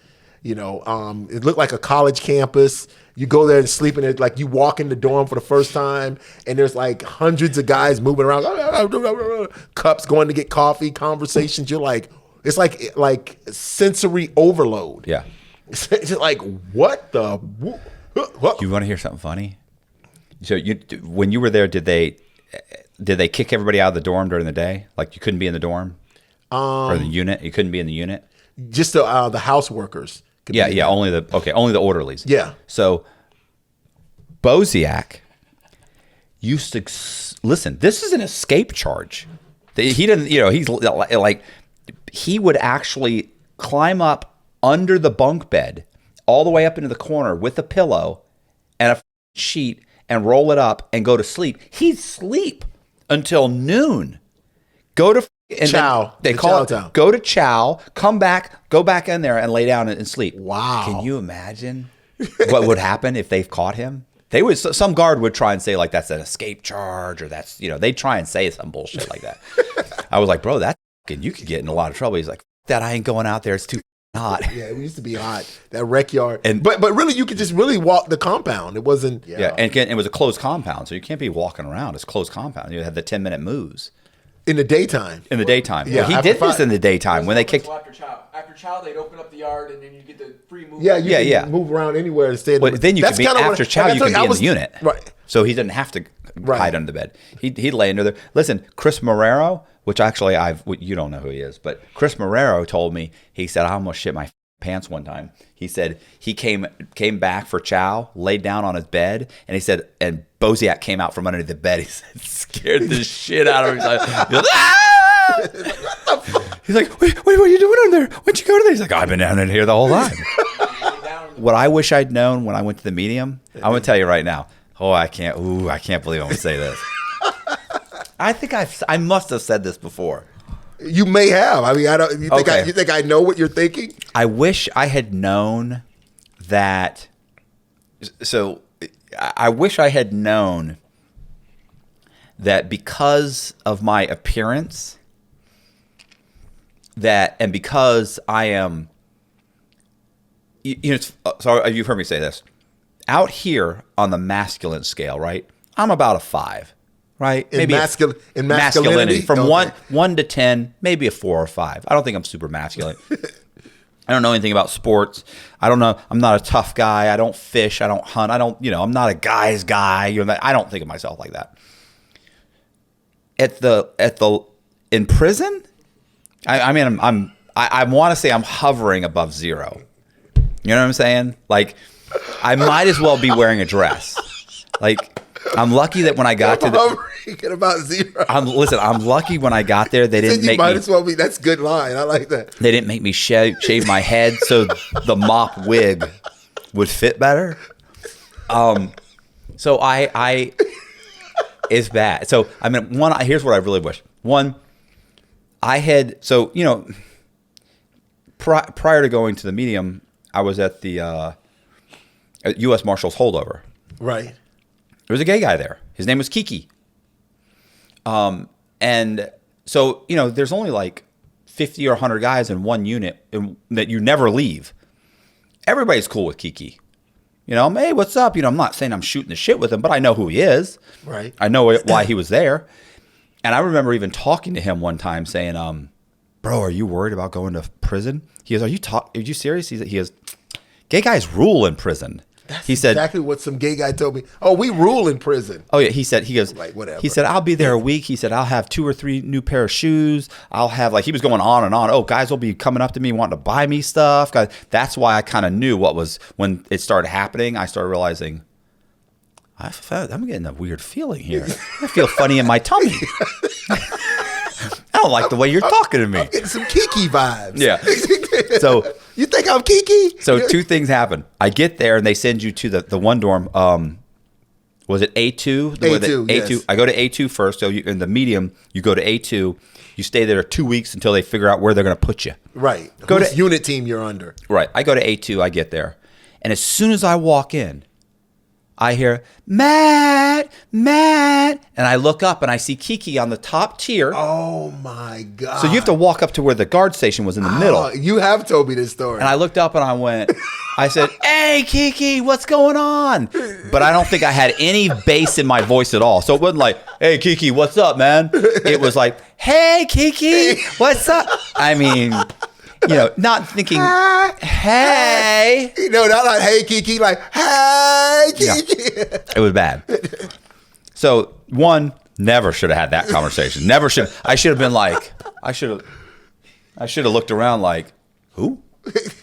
It looked like a college campus. You go there and sleep in it, like you walk in the dorm for the first time, and there's like hundreds of guys moving around, cups going to get coffee, conversations. You're like, it's like sensory overload. Yeah. It's just like, what the? You want to hear something funny? So when you were there, did they kick everybody out of the dorm during the day? Like you couldn't be in the dorm or the unit. You couldn't be in the unit. Just the house workers. Yeah. Only the orderlies. Yeah. So Boziak used to listen. This is an escape charge. He didn't. He's like he would actually climb up under the bunk bed all the way up into the corner with a pillow and a sheet and roll it up and go to sleep. He'd sleep until noon. Go to chow. They call it go to chow, come back, go back in there and lay down and sleep. Wow. Can you imagine what would happen if they've caught him? Some guard would try and say like that's an escape charge or that's, they'd try and say some bullshit like that. I was like, bro, you could get in a lot of trouble. He's like, that I ain't going out there. It's too hot. Yeah, it used to be hot. That rec yard. But really, you could just really walk the compound. It wasn't. Yeah, and it was a closed compound, so you can't be walking around. It's a closed compound. You had the 10-minute moves. In the daytime. Yeah, he did this in the daytime when they kicked. After chow, they'd open up the yard and then you get the free move. Yeah, you can move around anywhere and stay. Then you can be after chow. You can be in the unit, right? So he didn't have to hide under the bed. He'd lay under there. Listen, Chris Marrero, which actually you don't know who he is, but Chris Marrero told me. He said I almost shit my pants one time. He said he came back for chow, laid down on his bed, and he said, and Boziak came out from under the bed. He said, scared the shit out of him. He's like, ah! He's like, wait, what are you doing under there? When'd you go to there? He's like, I've been down in here the whole time. What I wish I'd known when I went to the medium, I'm gonna tell you right now. Oh, I can't believe I'm gonna say this. I think I must have said this before. You may have. I mean, I don't. You think I know what you're thinking? I wish I had known that. So, I wish I had known that because of my appearance, and because I am, so you've heard me say this. Out here on the masculine scale, right? I'm about a 5. Right? Maybe in masculinity? From 1 to 10, maybe a 4 or 5. I don't think I'm super masculine. I don't know anything about sports. I don't know. I'm not a tough guy. I don't fish. I don't hunt. I'm not a guy's guy. I don't think of myself like that. In prison, I want to say I'm hovering above 0. You know what I'm saying? Like, I might as well be wearing a dress. Like, I'm lucky that when I got to get about 0. I'm lucky when I got there. They didn't make might as well be. That's a good line. I like that. They didn't make me shave my head so the mop wig would fit better. So I it's bad. So I mean, here's what I really wish. One, I had prior to going to the medium, I was at the U.S. Marshals holdover. Right. There was a gay guy there. His name was Kiki. And so, there's only like 50 or 100 guys in one unit that you never leave. Everybody's cool with Kiki. Hey, what's up? I'm not saying I'm shooting the shit with him, but I know who he is. Right. I know why he was there. And I remember even talking to him one time saying, bro, are you worried about going to prison? He goes, are you serious? He goes, gay guys rule in prison. He said, exactly what some gay guy told me. Oh, we rule in prison. oh yeah, he goes, Like, whatever. He said, I'll be there a week. He said, I'll have 2 or 3 new pair of shoes. I'll have, like, he was going on and on. Oh, guys will be coming up to me wanting to buy me stuff. Guys, that's why I kind of knew what was, when it started happening, I started realizing, I'm getting a weird feeling here. I feel funny in my tummy. I don't like the way you're talking to me. I'm getting some Kiki vibes. Yeah. So you think I'm Kiki? So 2 things happen. I get there and they send you to the one dorm. Was it A2? A2, A2. yes. I go to A2 first. So in the medium, you go to A2. You stay there 2 weeks until they figure out where they're going to put you. Right. Go Whose to unit team you're under. Right. I go to A2. I get there. And as soon as I walk in, I hear, Matt. And I look up and I see Kiki on the top tier. Oh, my God. So you have to walk up to where the guard station was in the middle. You have told me this story. And I looked up and I said, hey, Kiki, what's going on? But I don't think I had any bass in my voice at all. So it wasn't like, hey, Kiki, what's up, man? It was like, hey, Kiki, what's up? I mean, not thinking, hey. Not like, hey, Kiki, like, hey, Kiki. Yeah. It was bad. So, one, never should have had that conversation. Never should. I should have been like, I should have looked around like, who?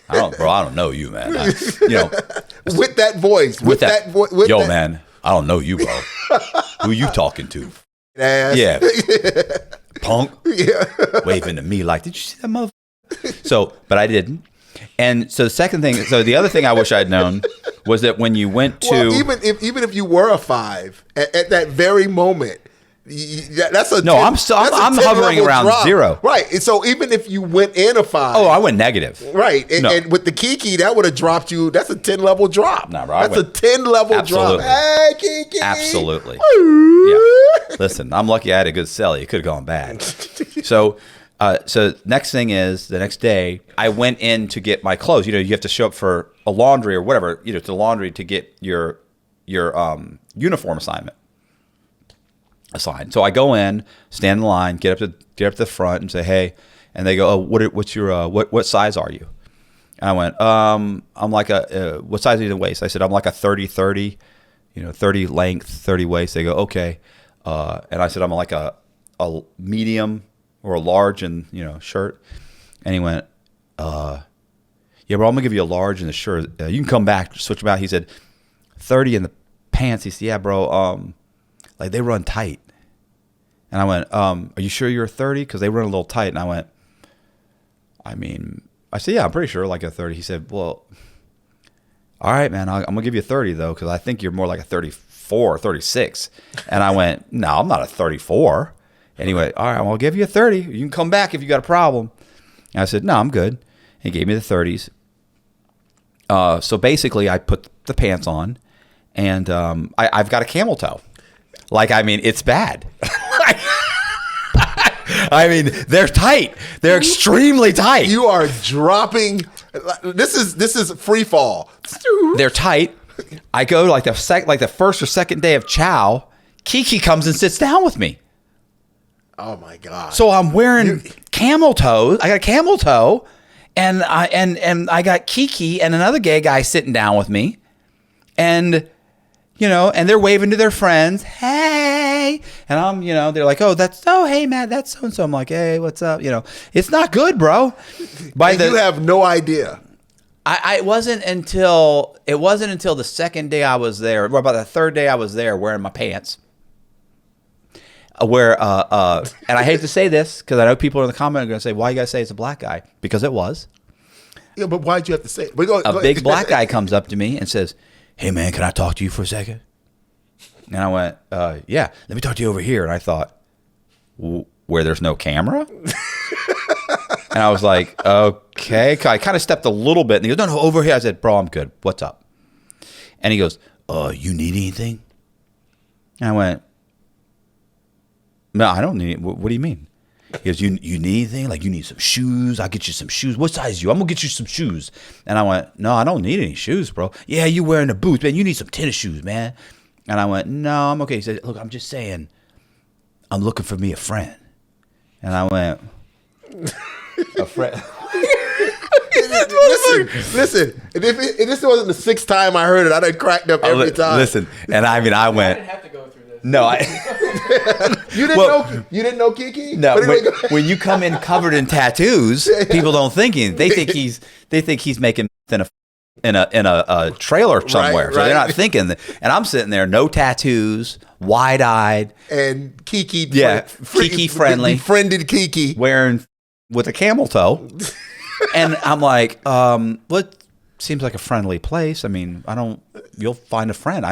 I don't know you, man. With that voice. With that voice. Yo, man, I don't know you, bro. Who you talking to? Ass. Yeah. Punk. Yeah. Waving to me like, did you see that motherfucker? So, but I didn't. And so the other thing I wish I'd known was that when you went to... Well, even if you were a 5, at that very moment, that's a... No, I'm hovering around drop. 0. Right. And so even if you went in a 5... Oh, I went negative. Right. And with the Kiki, that would have dropped you... That's a 10-level drop. Nah, bro, that's a 10-level drop. Hey, Kiki! Absolutely. Yeah. Listen, I'm lucky I had a good celly. It could have gone bad. So next thing is, the next day, I went in to get my clothes. You have to show up for a laundry or whatever, to the laundry to get your uniform assigned. So I go in, stand in line, get up to the front and say, hey, and they go, oh, what's your what size are you? And I went, I'm like what size are you in the waist? I said, I'm like a 30-30, 30 length, 30 waist. They go, okay. And I said, I'm like a medium or a large in, shirt. And he went, yeah, bro, I'm going to give you a large in the shirt. You can come back, switch them out. He said, 30 in the pants. He said, yeah, bro, like they run tight. And I went, are you sure you're a 30? Because they run a little tight. And I went, I said, yeah, I'm pretty sure like a 30. He said, well, all right, man, I'm going to give you a 30 though, because I think you're more like a 34 or 36. And I went, no, I'm not a 34. Anyway, all right, well, I'll give you a 30. You can come back if you got a problem. And I said, no, I'm good. He gave me the 30s. So basically, I put the pants on, and I've got a camel toe. It's bad. They're tight. They're extremely tight. You are dropping. This is free fall. They're tight. I go like the first or second day of chow. Kiki comes and sits down with me. Oh my God! So I'm wearing camel toes. I got a camel toe, and I got Kiki and another gay guy sitting down with me, and and they're waving to their friends, hey, and I'm they're like, hey Matt, that's so and so. I'm like, hey, what's up? It's not good, bro. You have no idea. It wasn't until the second day I was there, or about the third day I was there, wearing my pants. And I hate to say this because I know people in the comment are going to say, why you got to say it's a black guy? Because it was. Yeah, but why'd you have to say it? A big black guy comes up to me and says, hey, man, can I talk to you for a second? And I went, yeah, let me talk to you over here. And I thought, where there's no camera? And I was like, okay. I kind of stepped a little bit. And he goes, no, over here. I said, bro, I'm good. What's up? And he goes, you need anything? And I went, no, I don't need it. What do you mean? He goes, you need anything? Like, you need some shoes? I'll get you some shoes. What size are you? I'm going to get you some shoes. And I went, no, I don't need any shoes, bro. Yeah, you wearing the boots, man. You need some tennis shoes, man. And I went, no, I'm okay. He said, look, I'm just saying, I'm looking for me a friend. And I went, a friend? listen. If this wasn't the sixth time I heard it, I'd have cracked up every time. Listen, and I mean, I I went. didn't have to go through this. No, You didn't know Kiki? No, But anyway, go when you come in covered in tattoos, people don't think anything. They think he's making in a trailer somewhere. So they're not thinking that. And I'm sitting there, no tattoos, wide-eyed, and Kiki, Kiki friendly, befriended Kiki, wearing with a camel toe, and I'm like, what? Seems like a friendly place. I mean, you'll find a friend.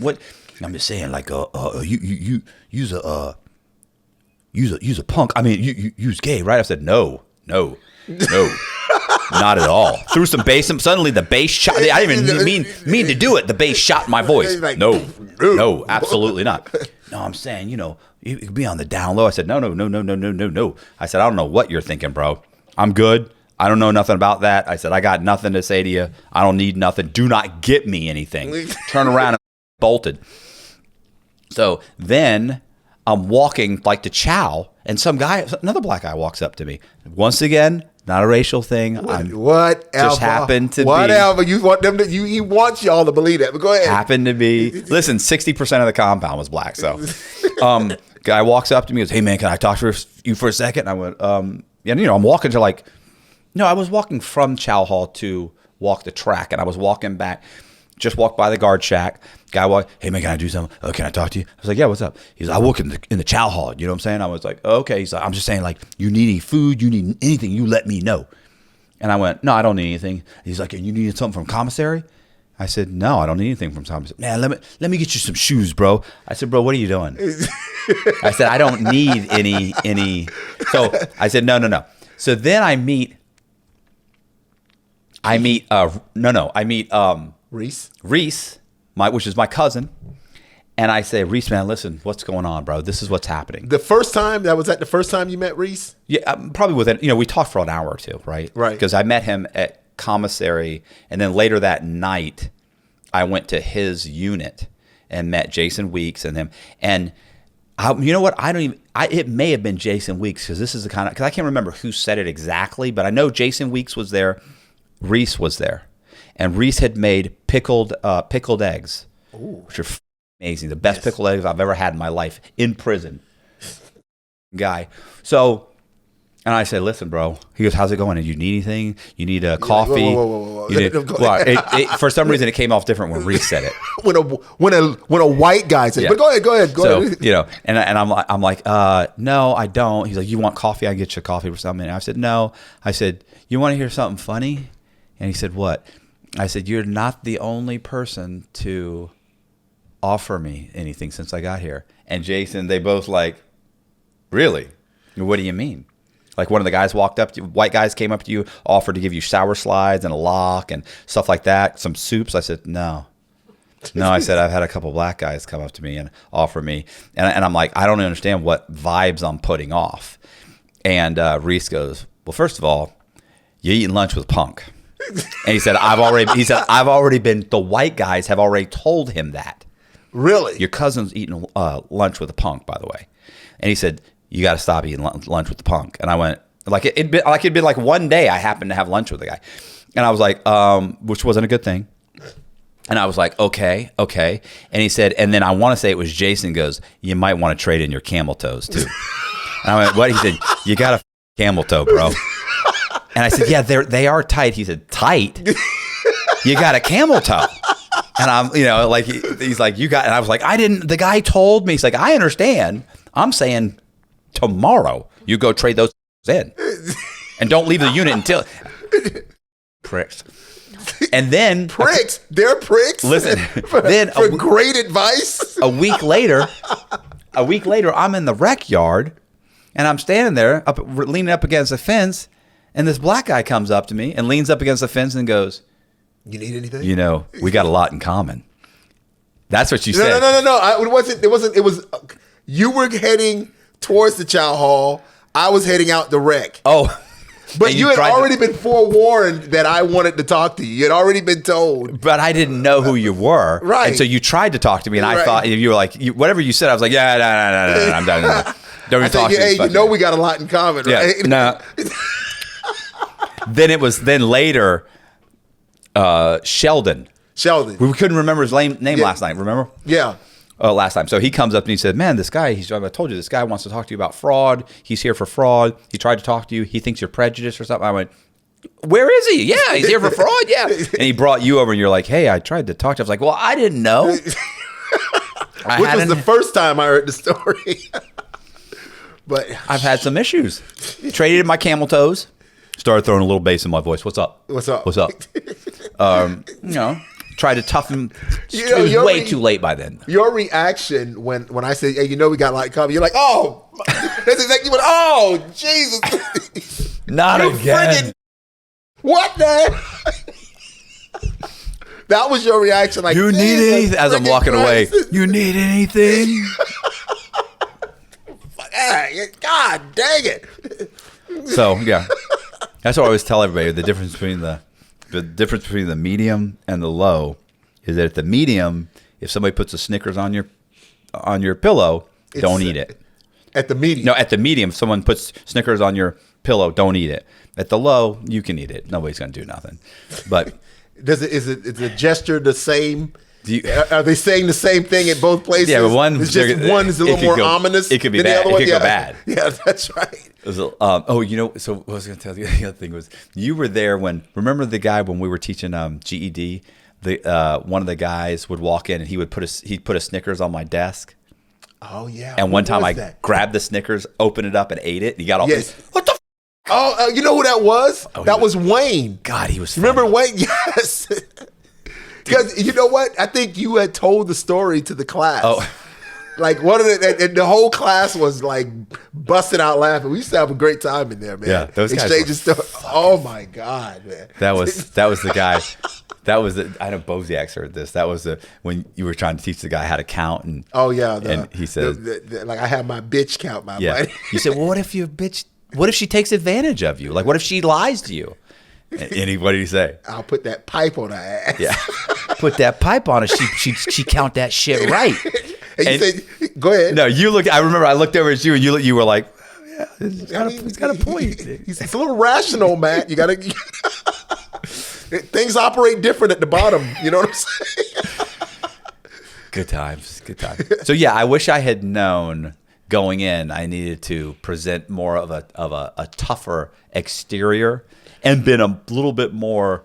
What? I'm just saying, like, you use a punk. I mean, you use gay, right? I said, no, not at all. Threw some bass, and suddenly the bass shot. I didn't even mean to do it. The bass shot in my voice. No, absolutely not. No, I'm saying, you could be on the down low. I said, no. I said, I don't know what you're thinking, bro. I'm good. I don't know nothing about that. I said, I got nothing to say to you. I don't need nothing. Do not get me anything. Turn around and bolted. So then I'm walking like to chow, and another black guy walks up to me. Once again, not a racial thing. Just happened to be. Whatever. You want them to, he wants y'all to believe that, but go ahead. Happened to be. Listen, 60% of the compound was black. So guy walks up to me and goes, hey, man, can I talk to you for a second? And I went, I'm walking to I was walking from Chow Hall to walk the track, and I was walking back, just walked by the guard shack. Guy walked, hey man, can I do something? Oh, can I talk to you? I was like, yeah, what's up? He's like, I work in the Chow Hall. You know what I'm saying? I was like, oh, okay. He's like, I'm just saying, like, you need any food, you need anything, you let me know. And I went, no, I don't need anything. He's like, and you needed something from commissary? I said, no, I don't need anything from commissary. Man, let me get you some shoes, bro. I said, bro, what are you doing? I said, I don't need any. So I said, no. So then I meet Reese, which is my cousin, and I say, Reese, man, listen, what's going on, bro? This is what's happening. The first time you met Reese? Yeah, probably within, we talked for an hour or two, right? Right. Because I met him at commissary, and then later that night, I went to his unit and met Jason Weeks and him. And you know what? It may have been Jason Weeks, because this is because I can't remember who said it exactly, but I know Jason Weeks was there, Reese was there. And Reese had made pickled eggs, which are amazing. The best pickled eggs I've ever had in my life in prison. Guy. So, and I said, listen, bro. He goes, how's it going? And you need anything? You need a coffee? Whoa. For some reason, it came off different when Reese said it. when a white guy said, but go ahead. So, and I'm like, no, I don't. He's like, you want coffee? I can get you coffee or something. And I said, no. I said, you want to hear something funny? And he said, what? I said, you're not the only person to offer me anything since I got here. And Jason, they both like, really? What do you mean? Like one of the guys walked up to you, white guys came up to you, offered to give you sour slides and a lock and stuff like that, some soups. I said, no. I said, I've had a couple black guys come up to me and offer me. And I'm like, I don't understand what vibes I'm putting off. And Reese goes, well, first of all, you're eating lunch with Punk. And he said, I've already been, the white guys have already told him that. Really? Your cousin's eating lunch with a Punk, by the way. And he said, you got to stop eating lunch with the Punk. And I went, it'd been like one day I happened to have lunch with the guy. And I was like, which wasn't a good thing. And I was like, okay. And he said, and then I want to say it was Jason goes, you might want to trade in your camel toes too. And I went, what? He said, you got a camel toe, bro. And I said, yeah, they are tight. He said, tight? You got a camel toe. And I'm, he's like, you got, and I was like, the guy told me. He's like, I understand. I'm saying tomorrow you go trade those in. And don't leave the unit until. Pricks. And then. Pricks? They're pricks? Listen. For great advice? A week later, I'm in the rec yard and I'm standing there leaning up against the fence. And this black guy comes up to me and leans up against the fence and goes, you need anything? We got a lot in common. That's what you said. No. It wasn't. It was, you were heading towards the Chow Hall. I was heading out the rec. Oh. But you had already been forewarned that I wanted to talk to you. You had already been told. But I didn't know who you were. Right. And so you tried to talk to me, and I thought you were like, whatever you said, I was like, yeah, no, I'm done. Don't even talk to me. Hey, we got a lot in common, right? No. then later, Sheldon. We couldn't remember his name last night. Remember? Yeah. Last time. So he comes up and he said, man, this guy, I told you, this guy wants to talk to you about fraud. He's here for fraud. He tried to talk to you. He thinks you're prejudiced or something. I went, where is he? Yeah, he's here for fraud. Yeah. And he brought you over and you're like, hey, I tried to talk to you. I was like, well, I didn't know. Which was the first time I heard the story. But I've had some issues. Traded my camel toes. Started throwing a little bass in my voice. What's up? What's up? What's up? Tried to toughen. It was way too late by then. Your reaction when I say, hey, we got light cover, you're like, oh, that's exactly what, oh, Jesus. Not again. What the? That was your reaction. Like, you need anything? As I'm walking away, you need anything? God dang it. So, yeah. That's what I always tell everybody. The difference between the medium and the low is that at the medium, if somebody puts a Snickers on your pillow, don't eat it. At the medium? No, at the medium, if someone puts Snickers on your pillow, don't eat it. At the low, you can eat it. Nobody's going to do nothing. But is the gesture the same? Are they saying the same thing at both places? Yeah, but one is a little more ominous. It could be bad. It could go bad. Yeah, that's right. So what I was going to tell you, the other thing was, you were there remember the guy when we were teaching GED, one of the guys would walk in and he'd put a Snickers on my desk. Oh yeah. And one time I grabbed the Snickers, opened it up and ate it, and he got all what the Oh, you know who that was? That was Wayne. God, he was funny. Remember Wayne? Yes. Because you know what? I think you had told the story to the class. Oh. Like and the whole class was like busting out laughing. We used to have a great time in there, man. Yeah, those guys exchanging stuff. Oh my God, man. That was the guy. I know Boziak's heard this. That was when you were trying to teach the guy how to count and and he said like I have my bitch count my money. You said, well, what if she takes advantage of you? Like what if she lies to you? And what did he say? I'll put that pipe on her ass. Yeah. Put that pipe on her. She count that shit right. And you said, go ahead. No, you look. I remember I looked over at you and you were like, yeah, he's got a point. It's a little rational, Matt. You gotta things operate different at the bottom. You know what I'm saying? Good times. So yeah, I wish I had known going in I needed to present more of a tougher exterior and been a little bit more,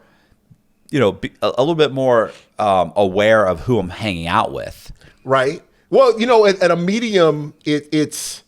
a little bit more aware of who I'm hanging out with. Right. Well, at a medium, it's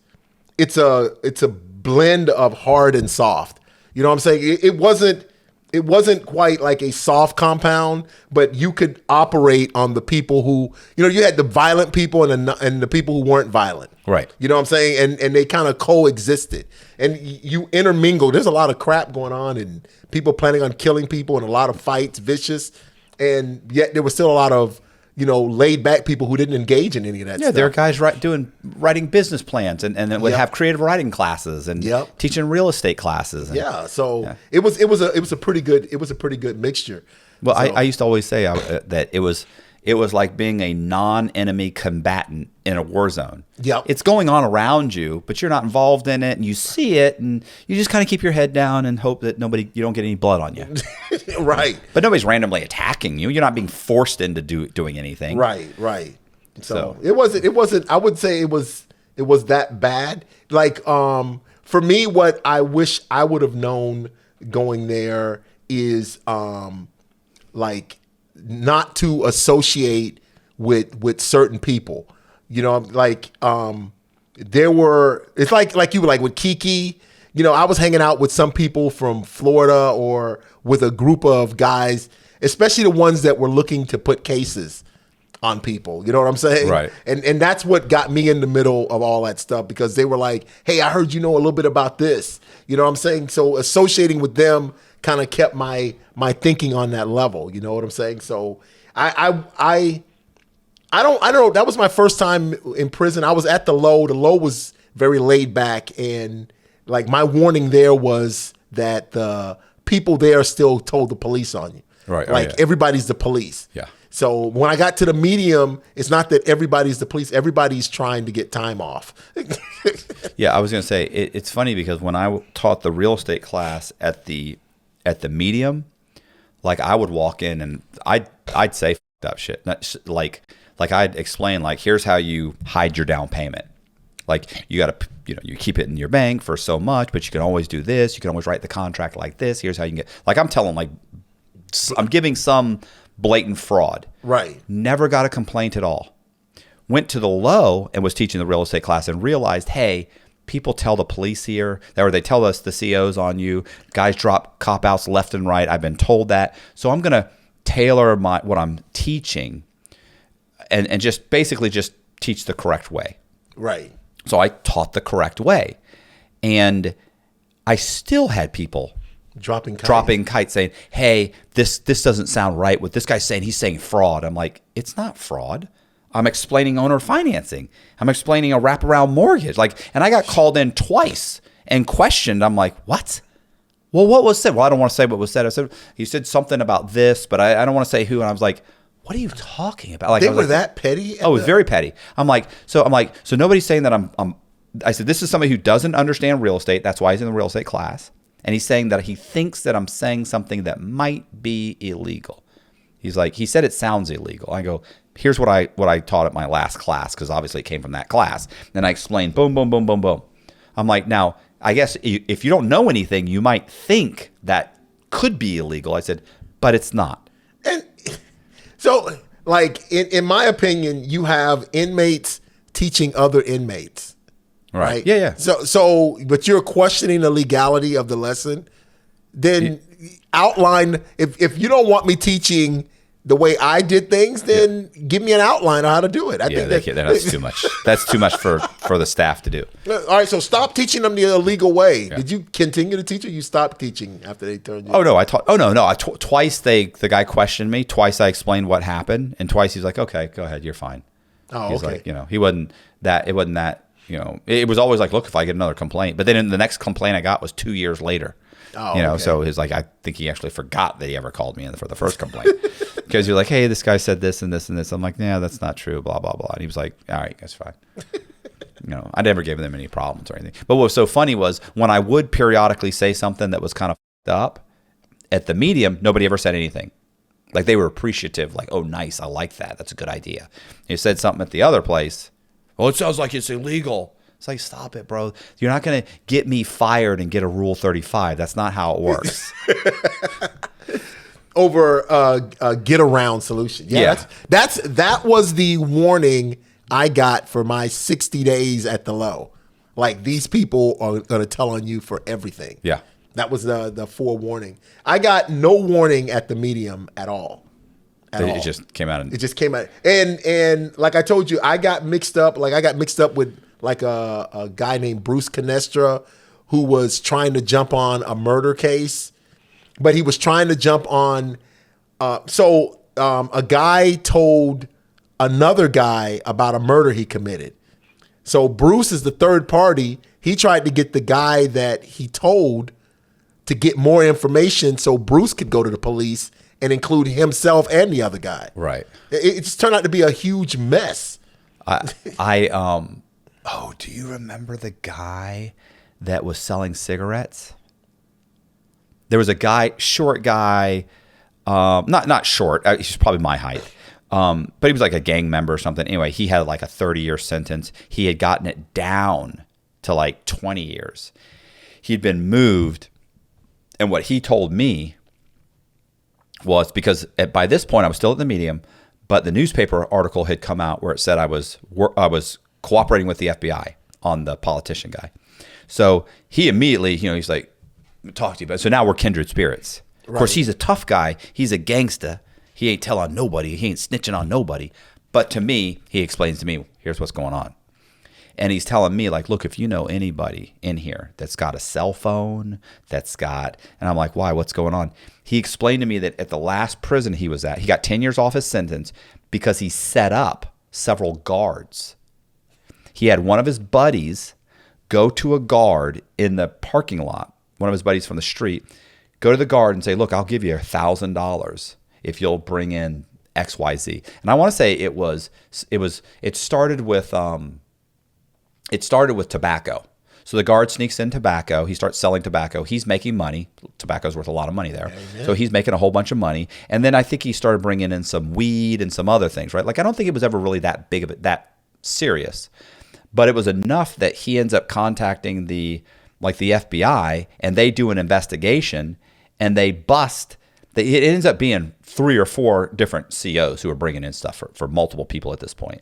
a blend of hard and soft. You know what I'm saying? It wasn't quite like a soft compound, but you could operate on the people who, you had the violent people and the people who weren't violent. Right. You know what I'm saying? And they kind of coexisted. And you intermingle. There's a lot of crap going on and people planning on killing people and a lot of fights, vicious. And yet there was still a lot of, laid back people who didn't engage in any of that stuff. Yeah, there are guys writing business plans and then would have creative writing classes and teaching real estate classes. It was a pretty good mixture. Well, I used to always say that it was like being a non-enemy combatant in a war zone. Yep. It's going on around you, but you're not involved in it, and you see it, and you just kind of keep your head down and hope that you don't get any blood on you. Right. But nobody's randomly attacking you. You're not being forced into doing anything. Right. So it wasn't. I would say it was that bad. Like for me, what I wish I would have known going there is like not to associate with certain people. Like it's like you were like with Kiki. I was hanging out with some people from Florida or with a group of guys, especially the ones that were looking to put cases on people. You know what I'm saying? Right. And that's what got me in the middle of all that stuff, because they were like, hey, I heard you know a little bit about this. You know what I'm saying? So associating with them kind of kept my thinking on that level. You know what I'm saying? So I don't know. That was my first time in prison. I was at the low. The low was very laid back, and like my warning there was that the people there still told the police on you. Right. Like everybody's the police. Yeah. So when I got to the medium, it's not that everybody's the police. Everybody's trying to get time off. Yeah, I was going to say, it's funny because when I taught the real estate class at the At the medium, like I would walk in and I'd say fucked up shit. Like I'd explain, like, here's how you hide your down payment. Like, you got to, you keep it in your bank for so much, but you can always do this. You can always write the contract like this. Here's how you can get, like, I'm telling, like, I'm giving some blatant fraud. Right. Never got a complaint at all. Went to the low and was teaching the real estate class and realized, hey, people tell the police here, or they tell us the CO's on you. Guys drop cop outs left and right. I've been told that. So I'm going to tailor what I'm teaching and just basically just teach the correct way. Right. So I taught the correct way. And I still had people dropping kites saying, hey, this doesn't sound right. What this guy's saying, he's saying fraud. I'm like, it's not fraud. I'm explaining owner financing. I'm explaining a wraparound mortgage. And I got called in twice and questioned. I'm like, what? Well, what was said? Well, I don't want to say what was said. I said, he said something about this, but I don't want to say who. And I was like, what are you talking about? Like, they were that petty? Oh, it was very petty. I'm like, so nobody's saying that I said, this is somebody who doesn't understand real estate. That's why he's in the real estate class. And he's saying that he thinks that I'm saying something that might be illegal. He's like, he said it sounds illegal. I go, here's what I taught at my last class, because obviously it came from that class. And I explained, boom, boom, boom, boom, boom. I'm like, now, I guess if you don't know anything, you might think that could be illegal. I said, but it's not. And so, like, in my opinion, you have inmates teaching other inmates. Right? Yeah. So, but you're questioning the legality of the lesson. Then outline, if you don't want me teaching the way I did things, then give me an outline on how to do it. I think that's too much. That's too much for the staff to do. All right, so stop teaching them the illegal way. Yeah. Did you continue to teach, or you stopped teaching after they turned you? Oh no, I taught. Oh no. Twice the guy questioned me. Twice I explained what happened, and twice he's like, "Okay, go ahead, you're fine." Oh, he's okay. like, he wasn't that. It wasn't that. It was always like, look, if I get another complaint. But then the next complaint I got was 2 years later. Oh, okay. So he's like, I think he actually forgot that he ever called me in for the first complaint. Because you're like, hey, this guy said this and this and this. I'm like, yeah, that's not true, blah, blah, blah. And he was like, all right, that's fine. I never gave them any problems or anything. But what was so funny was when I would periodically say something that was kind of f***ed up, at the medium, nobody ever said anything. Like, they were appreciative, like, oh, nice, I like that. That's a good idea. You said something at the other place, well, it sounds like it's illegal. It's like, stop it, bro. You're not going to get me fired and get a Rule 35. That's not how it works. Over a get around solution. Yeah. That was the warning I got for my 60 days at the low. Like, these people are going to tell on you for everything. Yeah. That was the forewarning. I got no warning at the medium at all. It just came out. It just came out. And like I told you, I got mixed up. Like, I got mixed up with like a guy named Bruce Canestra, who was trying to jump on a murder case, but he was trying to jump on. A guy told another guy about a murder he committed. So Bruce is the third party. He tried to get the guy that he told to get more information so Bruce could go to the police and include himself and the other guy. Right. It just turned out to be a huge mess. Do you remember the guy that was selling cigarettes? There was a guy, short guy, not short, he's probably my height, but he was like a gang member or something. Anyway, he had like a 30-year sentence. He had gotten it down to like 20 years. He'd been moved, and what he told me was, because by this point I was still at the medium, but the newspaper article had come out where it said I was cooperating with the FBI on the politician guy. So he immediately, he's like, talk to you about it. So now we're kindred spirits. Of course, he's a tough guy. He's a gangster. He ain't telling nobody. He ain't snitching on nobody. But to me, he explains to me, here's what's going on. And he's telling me, like, look, if you know anybody in here that's got a cell phone, and I'm like, why? What's going on? He explained to me that at the last prison he was at, he got 10 years off his sentence because he set up several guards. He had one of his buddies go to a guard in the parking lot, one of his buddies from the street, go to the guard and say, look, I'll give you $1,000 if you'll bring in XYZ. And I want to say it started with tobacco. So the guard sneaks in tobacco. He starts selling tobacco. He's making money. Tobacco's worth a lot of money there. Amen. So he's making a whole bunch of money. And then I think he started bringing in some weed and some other things, right? Like I don't think it was ever really that big of it, that serious. But it was enough that he ends up contacting the FBI, and they do an investigation, and they bust. It ends up being 3 or 4 different COs who are bringing in stuff for multiple people at this point.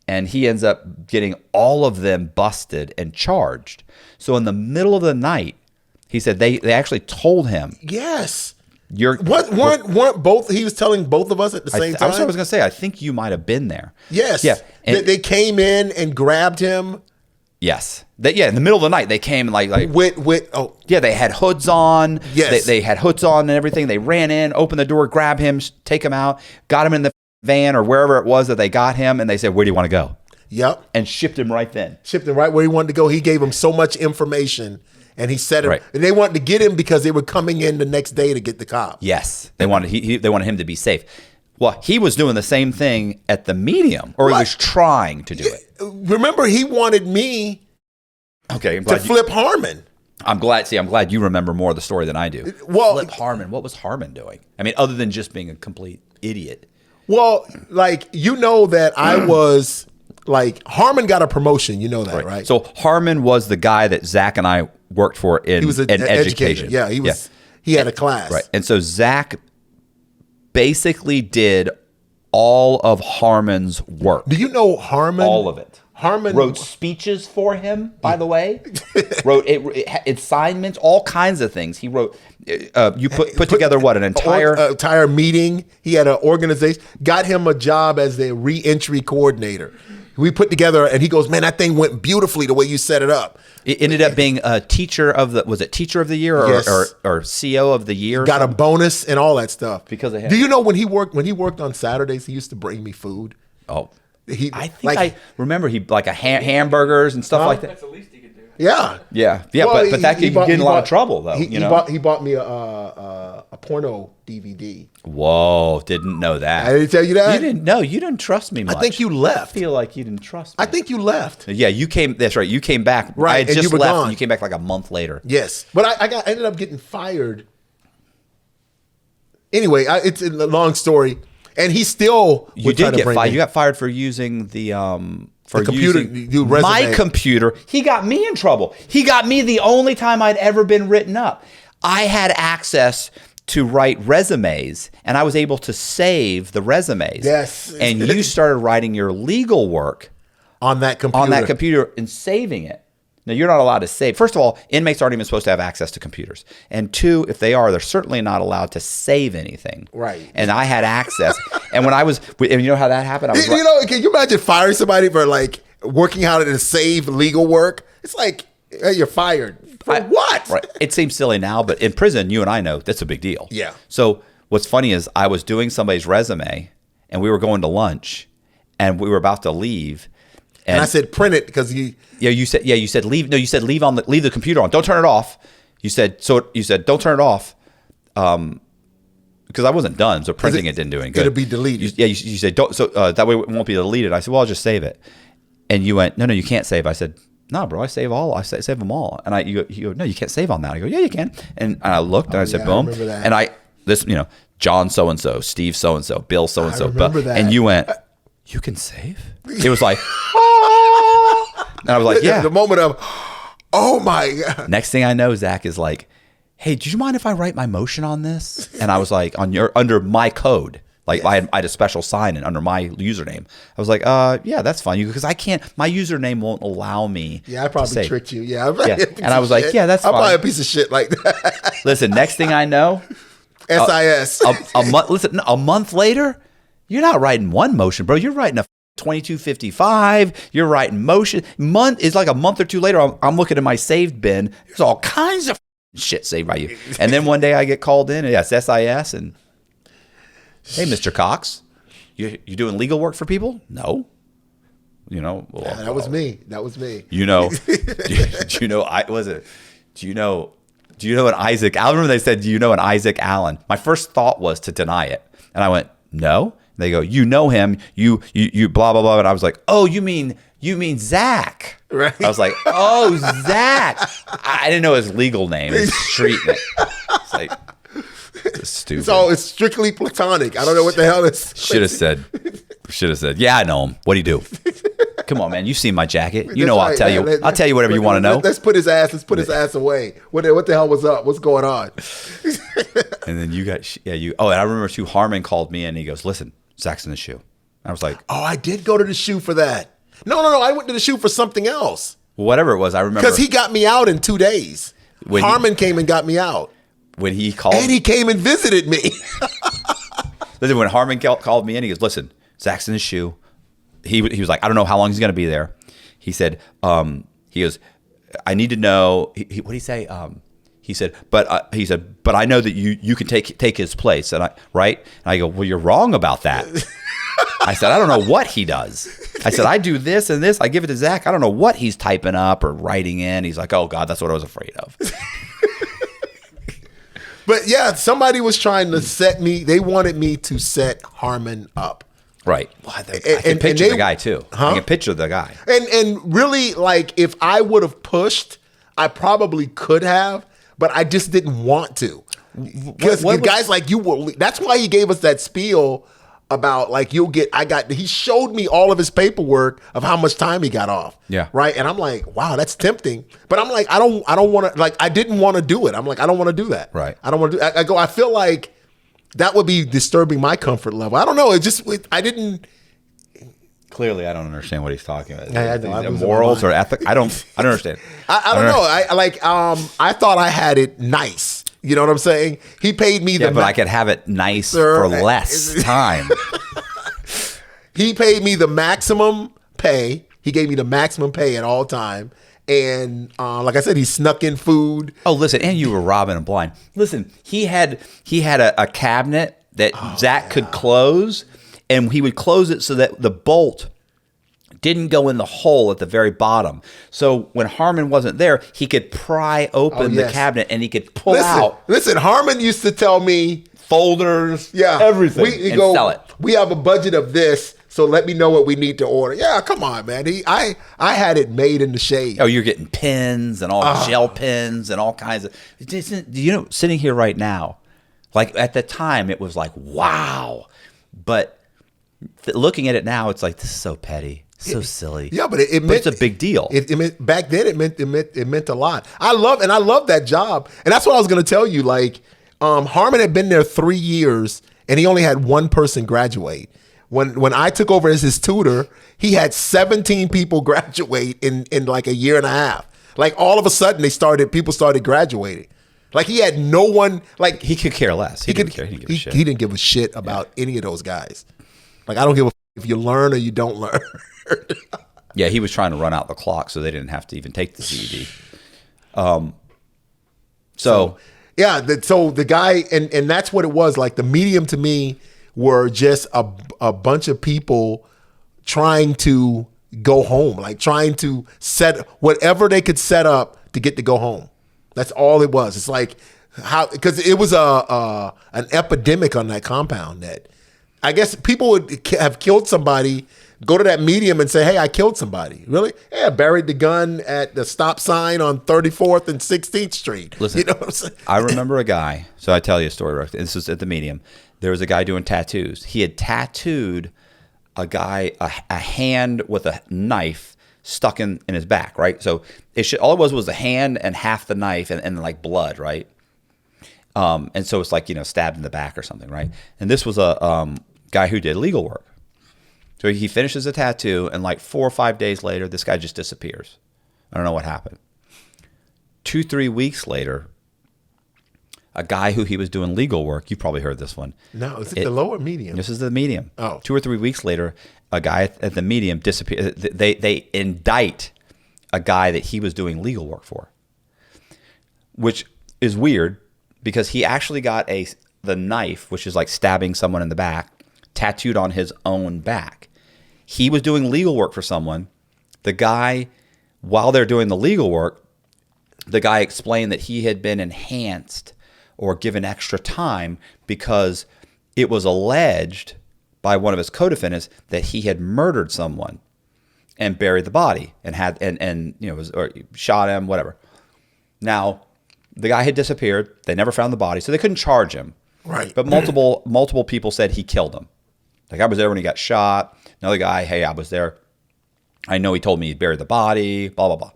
And he ends up getting all of them busted and charged. So in the middle of the night, he said they actually told him. Yes. Weren't both? He was telling both of us at the same time. I was going to say, I think you might have been there. Yes. Yeah. And they came in and grabbed him. Yes. In the middle of the night, they came and they had hoods on. Yes. They had hoods on and everything. They ran in, opened the door, grabbed him, take him out, got him in the van or wherever it was that they got him, and they said, "Where do you want to go?" Yep. And shipped him right then. Shipped him right where he wanted to go. He gave him so much information, and he said it. Right. And they wanted to get him because they were coming in the next day to get the cop. Yes. They wanted him to be safe. Well, he was doing the same thing at the Medium, or he was trying to do it. Remember, he wanted me to flip Harmon. I'm glad you remember more of the story than I do. Well, flip Harmon. What was Harmon doing? I mean, other than just being a complete idiot. Well, that I was Harmon got a promotion. You know that, right? So Harmon was the guy that Zach and I worked for in education. Yeah, he was. Yeah. He had a class. Right. And so Zach basically did all of Harmon's work. Do you know Harmon? All of it. Harmon wrote speeches for him, by the way. Wrote assignments, all kinds of things. He wrote. You put together an entire meeting. He had an organization. Got him a job as the re-entry coordinator. We put together, and he goes, "Man, that thing went beautifully the way you set it up." It ended up being a teacher of the teacher of the year yes. or CO of the year? Got a bonus and all that stuff because of him. Do you know when he worked on Saturdays, he used to bring me food. Oh, I remember he hamburgers and stuff like that. That's the least he could do. Yeah. Well, but that could get in a lot of trouble though. He bought me a porno DVD. Whoa, didn't know that. I didn't tell you that. You didn't know. You didn't trust me much. I think you left. I feel like you didn't trust me. I think you left. Yeah, you came. That's right. You came back. Right, I had and just you were left. gone. And you came back like a month later. Yes, but I ended up getting fired. Anyway, it's a long story. And he still you did get fired. You got fired for using the computer. My computer. He got me in trouble. He got me the only time I'd ever been written up. I had access to write resumes, and I was able to save the resumes. Yes. And you started writing your legal work on that computer and saving it. Now, you're not allowed to save. First of all, inmates aren't even supposed to have access to computers. And 2, if they are, they're certainly not allowed to save anything. Right. And I had access. And when I was, and you know how that happened? Can you imagine firing somebody for working out to save legal work? It's like, hey, you're fired. For what? Right. It seems silly now, but in prison, you and I know that's a big deal. Yeah. So what's funny is I was doing somebody's resume, and we were going to lunch, and we were about to leave. And I said, print it because you said leave. No, you said leave the computer on. Don't turn it off. You said don't turn it off. Because I wasn't done, so printing it didn't do any good. It'll be deleted. You said don't. So that way it won't be deleted. I said, well, I'll just save it. And you went, no, you can't save. I said, no, bro, I save them all. And you go, no, you can't save on that. I go, yeah, you can. And I looked and I said, boom. I remember that. And John so and so, Steve so and so, Bill so and so. Remember that. And you went, you can save? It was like, and I was like, yeah. The moment of, oh my God. Next thing I know, Zach is like, hey, do you mind if I write my motion on this? And I was like, under my code. Like I had a special sign in under my username. I was like, yeah, that's fine. Because I can't, my username won't allow me. Yeah, I probably tricked you. Yeah. And I was like, yeah, that's fine. I'm probably a piece of shit like that. Listen, next thing I know. SIS. A month later, you're not writing one motion, bro. You're writing a 2255. You're writing motion. It's like a month or two later, I'm looking at my saved bin. There's all kinds of shit saved by you. And then one day I get called in, and yes, SIS, and hey, Mr. Cox, you doing legal work for people? No. That was me. Do you know an Isaac? I remember they said, do you know an Isaac Allen? My first thought was to deny it. And I went, no. And they go, you know him, you blah, blah, blah. And I was like, oh, you mean you mean Zach? Right. I was like, oh, Zach. I didn't know his legal name, his street name. It's like, it's stupid. So it's strictly platonic. I don't know what the hell this. Should have said, yeah, I know him. What do you do? Come on, man. You've seen my jacket. You know, That's I'll tell right, you. I'll tell you whatever you want to know. Let's put his ass away. What the hell was up? What's going on? And then you got, Oh, and I remember too, Harmon called me and he goes, listen, Zach's in the shoe. I was like, oh, I did go to the shoe for that. No. I went to the shoe for something else. Whatever it was, I remember. Because he got me out in 2 days. Harmon came and got me out. When he called. And he came and visited me. Listen, when Harmon called me in, he goes, listen, Zach's in his shoe. He was like, I don't know how long he's going to be there. He said, he goes, I need to know. What did he say? He said, but I know that you can take his place. And I go, well, you're wrong about that. I said, I don't know what he does. I said, I do this and this. I give it to Zach. I don't know what he's typing up or writing in. He's like, oh God, that's what I was afraid of. But yeah, somebody was trying to set me. They wanted me to set Harmon up. Right. Well, I can picture the guy too. Huh? I can picture the guy. And really, like, if I would have pushed, I probably could have, but I just didn't want to. Because guys like you were. That's why he gave us that spiel about like he showed me all of his paperwork of how much time he got off. Yeah. Right. And I'm like, wow, that's tempting. But I'm like, I don't want to, like, I didn't want to do it. I'm like, I don't want to do that. Right. I don't want to do I feel like that would be disturbing my comfort level. I don't know. I didn't. Clearly, I don't understand what he's talking about. I know. Morals or ethics? I don't understand. I don't know. I thought I had it nice. You know what I'm saying? He paid me but I could have it nice for less time. He paid me the maximum pay. He gave me the maximum pay at all time. And like I said, he snuck in food. Oh, listen, and you were robbing him blind. Listen, he had a cabinet that Zach could close, and he would close it so that the bolt didn't go in the hole at the very bottom. So when Harmon wasn't there, he could pry open the cabinet and he could pull out. Listen, Harmon used to tell me folders, everything, sell it. We have a budget of this, so let me know what we need to order. Yeah, come on, man. I had it made in the shade. Oh, you're getting pins and all gel pins and all kinds of. You know, sitting here right now, like at the time, it was like wow, but looking at it now, it's like this is so petty. So silly. Yeah, but it's a big deal. It meant, back then it meant a lot. I love that job. And that's what I was going to tell you. Like, Harmon had been there 3 years and he only had one person graduate. When I took over as his tutor, he had 17 people graduate in like a year and a half. Like all of a sudden people started graduating. Like he had no one, like he could care less. He didn't give a shit. He didn't give a shit about any of those guys. Like I don't give a if you learn or you don't learn. Yeah, he was trying to run out the clock so they didn't have to even take the GED. So the guy, and that's what it was. Like the medium to me were just a bunch of people trying to go home, like trying to set whatever they could set up to get to go home. That's all it was. It's like because it was an epidemic on that compound that I guess people would have killed somebody, go to that medium and say, hey, I killed somebody. Really? Yeah, I buried the gun at the stop sign on 34th and 16th Street. Listen, you know what I'm saying? I remember a guy, so I tell you a story. This was at the medium. There was a guy doing tattoos. He had tattooed a guy, a hand with a knife stuck in his back, right? So all it was a hand and half the knife and like blood, right? And so it's like, stabbed in the back or something, right? And this was a guy who did legal work. So he finishes a tattoo, and like 4 or 5 days later, this guy just disappears. I don't know what happened. 2-3 weeks later, a guy who he was doing legal work, you've probably heard this one. No, is it the lower medium? This is the medium. Oh. 2 or 3 weeks later, a guy at the medium disappears. They indict a guy that he was doing legal work for, which is weird because he actually got the knife, which is like stabbing someone in the back, tattooed on his own back. He was doing legal work for someone. The guy, while they're doing the legal work, the guy explained that he had been enhanced or given extra time because it was alleged by one of his co-defendants that he had murdered someone. and buried the body and or shot him, whatever. Now, the guy had disappeared. They never found the body, so they couldn't charge him. Right. But multiple people said he killed him. Like, I was there when he got shot. Another guy, hey, I was there. I know he told me he buried the body, blah, blah, blah.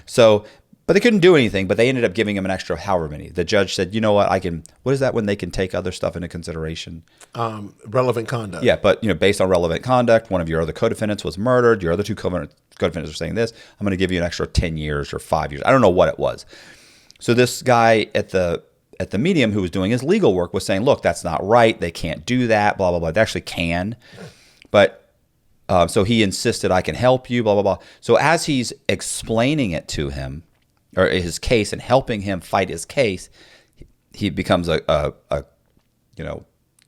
So, but they couldn't do anything, but they ended up giving him an extra however many. The judge said, you know what, what is that when they can take other stuff into consideration? Relevant conduct. Yeah, but based on relevant conduct, one of your other co-defendants was murdered. Your other two co-defendants are saying this. I'm going to give you an extra 10 years or 5 years. I don't know what it was. So this guy at the medium who was doing his legal work was saying, look, that's not right. They can't do that, blah, blah, blah. They actually can. But so he insisted, I can help you, blah, blah, blah. So as he's explaining it to him, or his case, and helping him fight his case, he becomes a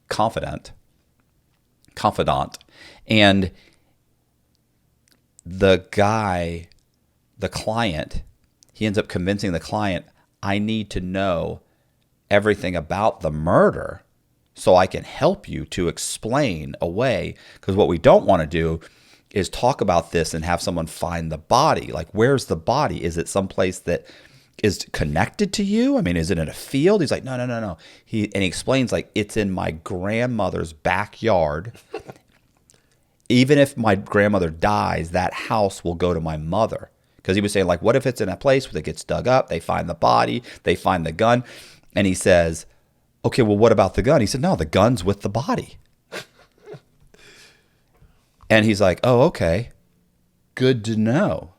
confidant. And the client, he ends up convincing the client, I need to know everything about the murder so I can help you to explain away. Because what we don't want to do is talk about this and have someone find the body. Like, where's the body? Is it someplace that is connected to you? I mean, is it in a field? He's like, no. He explains, like, it's in my grandmother's backyard. Even if my grandmother dies, that house will go to my mother. Because he was saying, like, what if it's in a place where it gets dug up, they find the body, they find the gun, and he says, okay, well, what about the gun? He said, no, the gun's with the body. And he's like, oh, okay, good to know.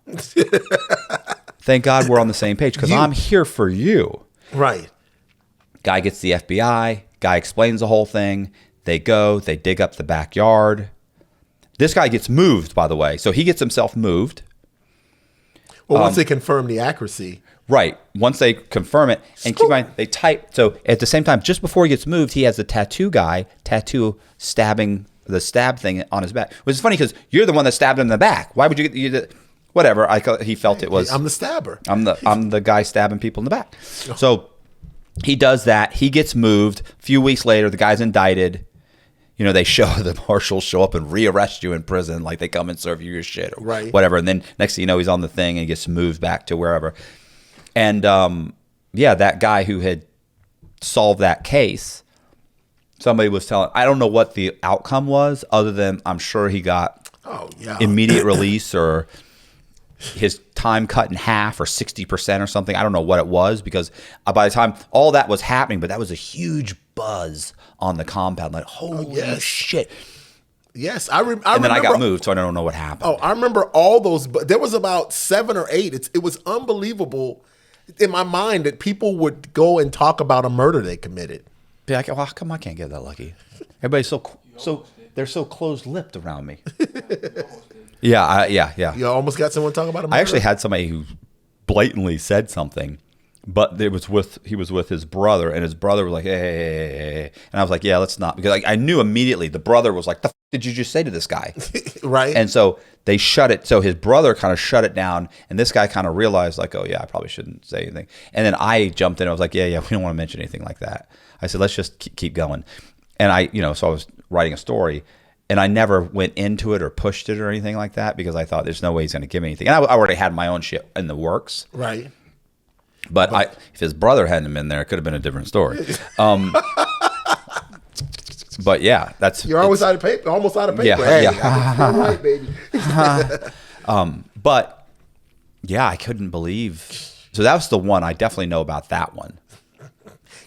Thank God we're on the same page, because I'm here for you. Right. Guy gets the FBI. Guy explains the whole thing. They go, they dig up the backyard. This guy gets moved, by the way. So he gets himself moved. Well, once they confirm the accuracy. Right. Once they confirm it. And keep in mind, they type. So at the same time, just before he gets moved, he has the tattoo guy stabbing the stab thing on his back. Which is funny because you're the one that stabbed him in the back. Why would you get whatever? He felt it was. I'm the stabber. I'm the guy stabbing people in the back. So he does that. He gets moved. A few weeks later, the guy's indicted. They the marshals show up and rearrest you in prison, like they come and serve you your shit or whatever. And then next thing you know, he's on the thing and he gets moved back to wherever. And that guy who had solved that case, somebody was telling, I don't know what the outcome was, other than I'm sure he got immediate release or his time cut in half or 60% or something. I don't know what it was, because by the time all that was happening, but that was a huge buzz on the compound. Like, holy shit. Yes, I remember. And then I got moved, so I don't know what happened. Oh, I remember all those. But there was about 7 or 8. It was unbelievable in my mind that people would go and talk about a murder they committed. Be like, well, how come I can't get that lucky? Everybody's so they're so closed-lipped around me. Yeah. You almost got someone talking about a murder? I actually had somebody who blatantly said something, but he was with his brother, and his brother was like, hey. And I was like, yeah, let's not. Because I knew immediately the brother was like, the f*** did you just say to this guy? Right. And so they shut it. So his brother kind of shut it down, and this guy kind of realized, like, oh, yeah, I probably shouldn't say anything. And then I jumped in. I was like, yeah, we don't want to mention anything like that. I said, let's just keep going. And so I was writing a story, and I never went into it or pushed it or anything like that, because I thought there's no way he's going to give me anything. And I already had my own shit in the works. Right. But if his brother hadn't been there, it could have been a different story. But yeah, you're always out of paper, almost out of paper. Yeah. Right, baby. But yeah, I couldn't believe. So that was the one I definitely know about. That one.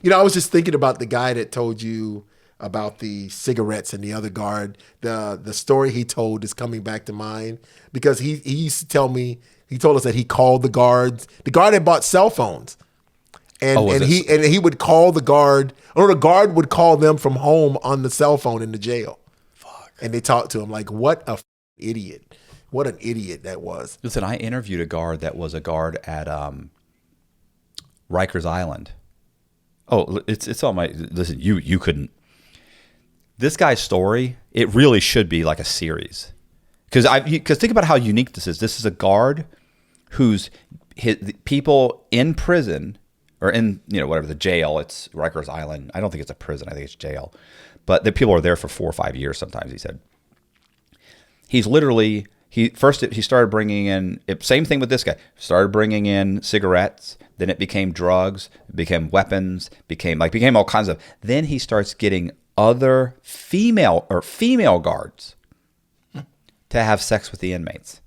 I was just thinking about the guy that told you about the cigarettes and the other guard. The story he told is coming back to mind, because he used to tell me. He told us that he called the guards. The guard had bought cell phones, and he would call the guard, or the guard would call them from home on the cell phone in the jail. Fuck. And they talked to him like, what a idiot. What an idiot that was. Listen, I interviewed a guard that was a guard at Rikers Island. Oh, it's on my, listen, you couldn't. This guy's story, it really should be like a series. Because think about how unique this is. This is a guard who's people in prison, or in, whatever, the jail. It's Rikers Island. I don't think it's a prison. I think it's jail. But the people are there for 4 or 5 years sometimes, he said. He's literally, He started bringing in, same thing with this guy. Started bringing in cigarettes. Then it became drugs. It became weapons. Became all kinds of. Then he starts getting other female guards to have sex with the inmates.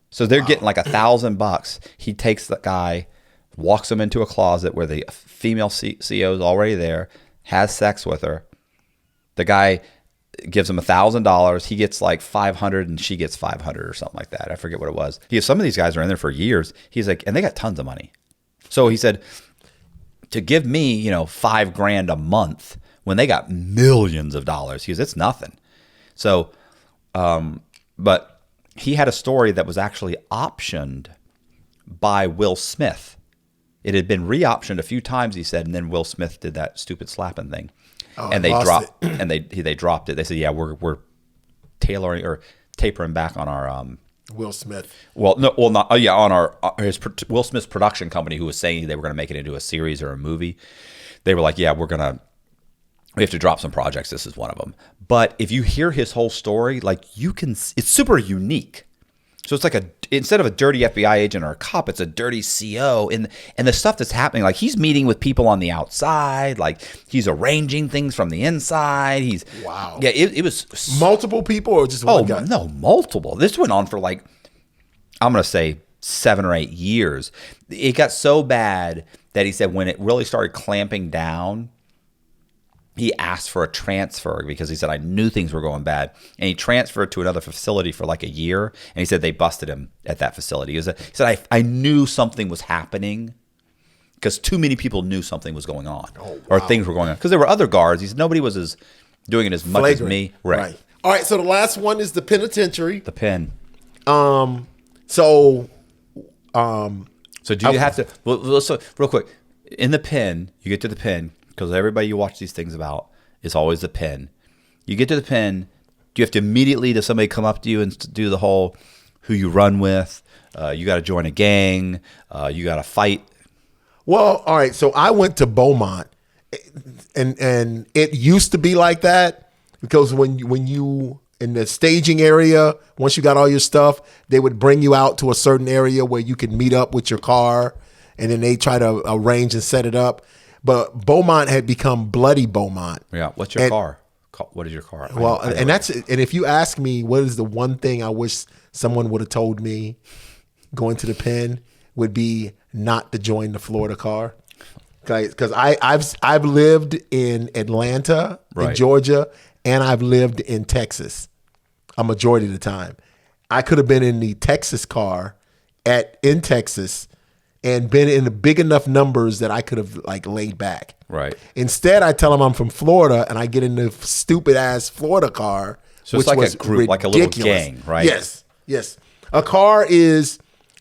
So they're getting like $1,000. He takes the guy, walks him into a closet where the female CO is already there, has sex with her. The guy gives him $1,000. He gets like 500 and she gets 500 or something like that. I forget what it was. Some of these guys are in there for years. He's like, and they got tons of money. So he said, to give me, $5,000 a month when they got millions of dollars, he goes, it's nothing. So, but he had a story that was actually optioned by Will Smith. It had been re-optioned a few times, he said, and then Will Smith did that stupid slapping thing. Oh, and they dropped it. And they dropped it. They said, yeah, we're tailoring or tapering back on our Will Smith. Well, no, well, not on our Will Smith's production company, who was saying they were going to make it into a series or a movie. They were like, yeah, we have to drop some projects. This is one of them. But if you hear his whole story, like it's super unique. So it's like instead of a dirty FBI agent or a cop, it's a dirty CO. And the stuff that's happening, like he's meeting with people on the outside, like he's arranging things from the inside. Wow. Yeah, it was multiple people or just one guy? No, multiple. This went on for like, I'm going to say 7 or 8 years. It got so bad that he said when it really started clamping down, he asked for a transfer because he said, I knew things were going bad. And he transferred to another facility for like a year. And he said they busted him at that facility. He said, I knew something was happening because too many people knew something was going on or things were going on. Because there were other guards. He said nobody was doing it as much as me. Right. All right. So the last one is the penitentiary. The pen. So do you have to, real quick, in the pen, you get to the pen, because everybody you watch these things about is always the pen. You get to the pen, do you have to immediately, does somebody come up to you and do the whole who you run with? You got to join a gang. You got to fight. Well, all right. So I went to Beaumont, and it used to be like that because when you in the staging area, once you got all your stuff, they would bring you out to a certain area where you could meet up with your car, and then they try to arrange and set it up. But Beaumont had become Bloody Beaumont. Yeah. What's your car? What is your car? Well, and if you ask me, what is the one thing I wish someone would have told me going to the pen would be not to join the Florida car. Because I've lived in Atlanta, in Georgia, and I've lived in Texas a majority of the time. I could have been in the Texas car in Texas and been in big enough numbers that I could have like laid back. Right. Instead, I tell them I'm from Florida and I get in the stupid ass Florida car. So it's like a group, like a little gang, right? Yes. A car is,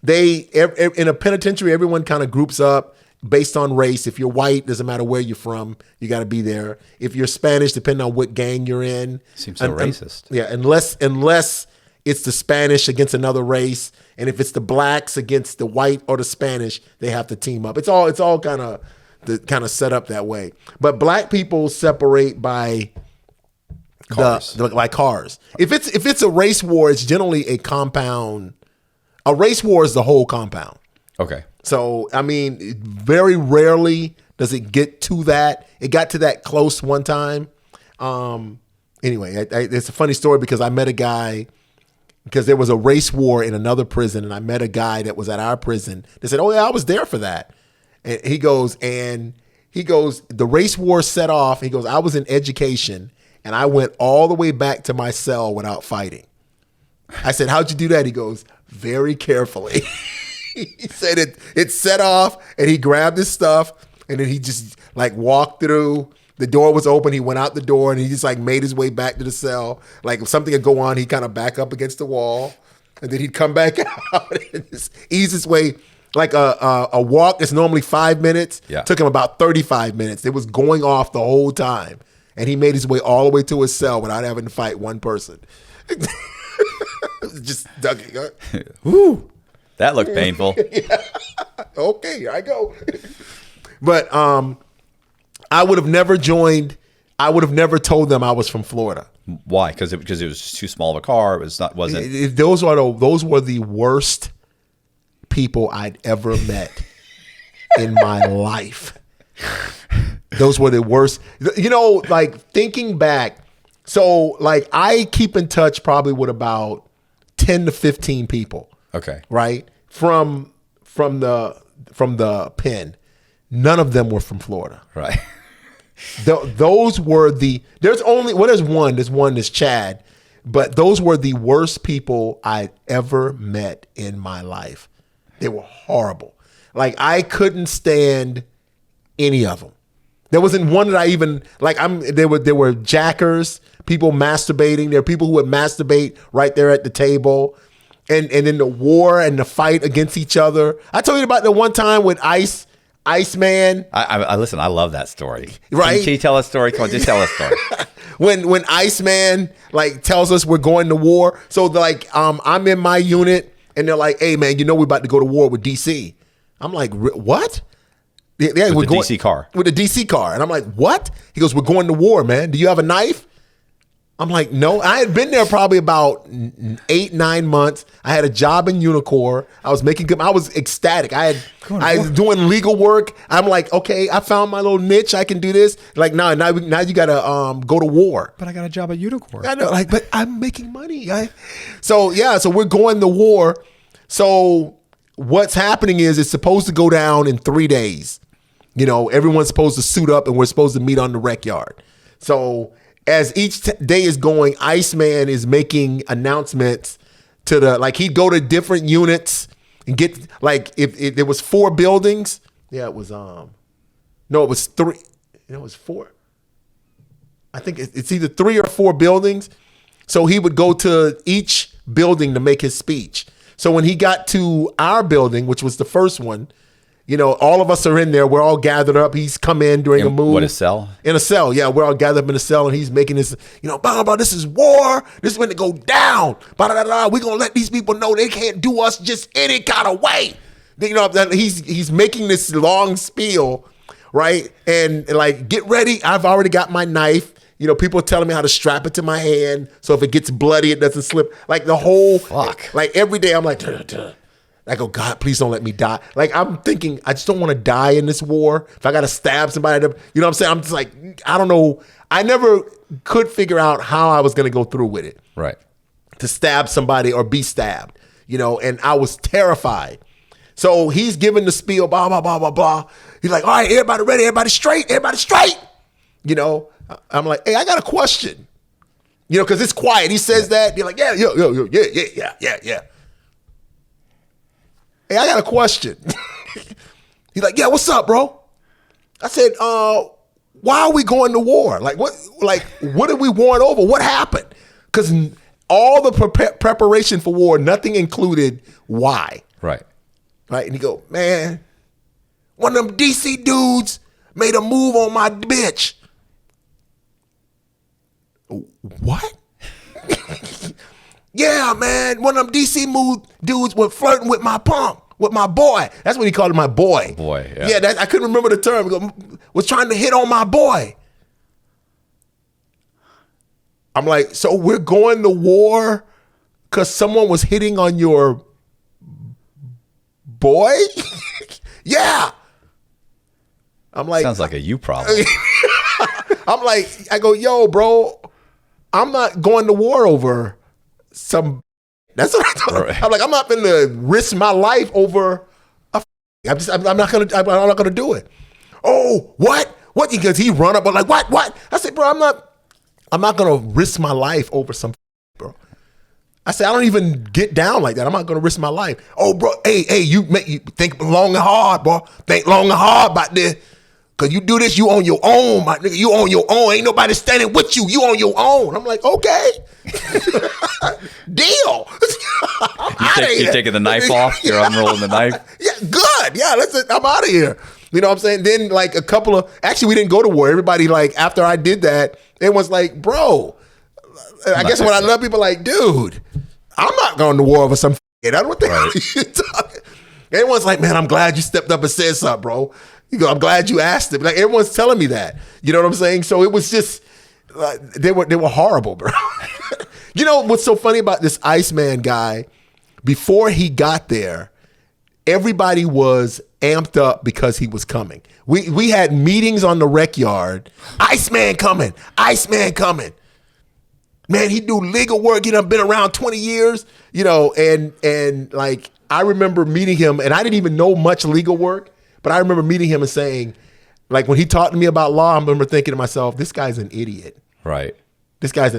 in a penitentiary, everyone kind of groups up based on race. If you're white, doesn't matter where you're from, you got to be there. If you're Spanish, depending on what gang you're in. Seems so racist. Yeah, unless it's the Spanish against another race, and if it's the blacks against the white or the Spanish, they have to team up. It's all kind of set up that way. But black people separate by cars. Cars. If it's a race war, it's generally a compound. A race war is the whole compound. Okay. So I mean, very rarely does it get to that. It got to that close one time. Anyway, it's a funny story because I met a guy. Because there was a race war in another prison, and I met a guy that was at our prison. They said, "Oh yeah, I was there for that." And he goes, the race war set off. He goes, I was in education, and I went all the way back to my cell without fighting. I said, "How'd you do that?" He goes, "Very carefully." He said it set off, and he grabbed his stuff, and then he just like walked through. The door was open. He went out the door and he just like made his way back to the cell. Like if something would go on, he'd kind of back up against the wall and then he'd come back out and just ease his way. Like a walk that's normally 5 minutes took him about 35 minutes. It was going off the whole time. And he made his way all the way to his cell without having to fight one person. Just ducking. Woo! That looked painful. Yeah. Okay, here I go. But I would have never joined I would have never told them I was from Florida. Why? Because it was too small of a car. It was not. Wasn't. Those were the worst people I'd ever met in my life. Those were the worst. You know, like thinking back. So like I keep in touch probably with about 10 to 15 people. Okay. Right? From the pen. None of them were from Florida. Right. Those were there's one that's Chad, but those were the worst people I ever met in my life. They were horrible. Like I couldn't stand any of them. There wasn't one that I even like. There were jackers, people masturbating. There were people who would masturbate right there at the table, and then the war and the fight against each other. I told you about the one time with Iceman. I listen. I love that story. Right? Can you tell a story? Come on, just tell a story. when Iceman like tells us we're going to war. So like I'm in my unit and they're like, "Hey man, you know we're about to go to war with DC." I'm like, "What?" Yeah, with the DC car. With the DC car. And I'm like, "What?" He goes, "We're going to war, man. Do you have a knife?" I'm like, "No." I had been there probably about 8-9 months. I had a job in Unicor. I was making good. I was ecstatic. I was doing legal work. I'm like, okay, I found my little niche. I can do this. Like, now you gotta go to war. But I got a job at Unicor. I know, like, but I'm making money. So we're going to war. So what's happening is it's supposed to go down in 3 days. You know, everyone's supposed to suit up and we're supposed to meet on the rec yard. So as each day is going, Iceman is making announcements to he'd go to different units and get, like, if there was 4 buildings. Yeah, it was, no, it was 3. It was 4. I think it's either 3 or 4 buildings. So he would go to each building to make his speech. So when he got to our building, which was the first one, you know, all of us are in there. We're all gathered up. He's come in during a move. What, a cell? In a cell, yeah. We're all gathered up in a cell, and he's making this, you know, blah, blah, blah, this is war. This is when to go down. Blah, blah, blah, blah. We're going to let these people know they can't do us just any kind of way. You know, he's making this long spiel, right? And like, get ready. I've already got my knife. You know, people are telling me how to strap it to my hand so if it gets bloody, it doesn't slip. Like the whole, like every day I'm like, duh, duh. I go, God, please don't let me die. Like, I'm thinking, I just don't want to die in this war. If I got to stab somebody, you know what I'm saying? I'm just like, I don't know. I never could figure out how I was going to go through with it. Right. To stab somebody or be stabbed, you know, and I was terrified. So he's giving the spiel, blah, blah, blah, blah, blah. He's like, all right, everybody ready, everybody straight. You know, I'm like, hey, I got a question. You know, because it's quiet. He says that. You're like, yeah. Hey, I got a question. He's like, yeah, what's up, bro? I said, why are we going to war? Like, what are we warring over? What happened? Because all the preparation for war, nothing included why. Right. Right. And he go, man, one of them DC dudes made a move on my bitch. What? Yeah, man. One of them DC dudes were flirting with my punk, with my boy. That's what he called it, my boy. Boy, yeah. Yeah, I couldn't remember the term. Was trying to hit on my boy. I'm like, so we're going to war because someone was hitting on your boy? Yeah. I'm like, sounds like a you problem. I'm like, I go, yo, bro, I'm not going to war over that's what I thought. Right. I'm like, I'm not going to risk my life over I'm not gonna do it. Oh, what? Because he run up, but like, what? I said, bro, I'm not gonna risk my life over some bro. I said, I don't even get down like that. I'm not gonna risk my life. Oh, bro, hey, you think long and hard, bro. Think long and hard about this. Cause you do this, you on your own, my nigga. You on your own. Ain't nobody standing with you. You on your own. I'm like, okay. Deal. You're taking the knife off. You're unrolling the knife. Yeah, good. Yeah, I'm out of here. You know what I'm saying? Then like actually we didn't go to war. Everybody like, after I did that, it was like, bro, I guess when I love people like, dude, I'm not going to war over some I don't know what the hell you talking. Everyone's like, man, I'm glad you stepped up and said something, bro. You go, I'm glad you asked it. Like everyone's telling me that. You know what I'm saying? So it was just, They were horrible, bro. You know what's so funny about this Iceman guy? Before he got there, everybody was amped up because he was coming. We had meetings on the rec yard. Iceman coming. Iceman coming. Man, he do legal work. He done been around 20 years, you know, and like I remember meeting him, and I didn't even know much legal work, but I remember meeting him and saying, like when he talked to me about law, I remember thinking to myself, this guy's an idiot. Right. This guy's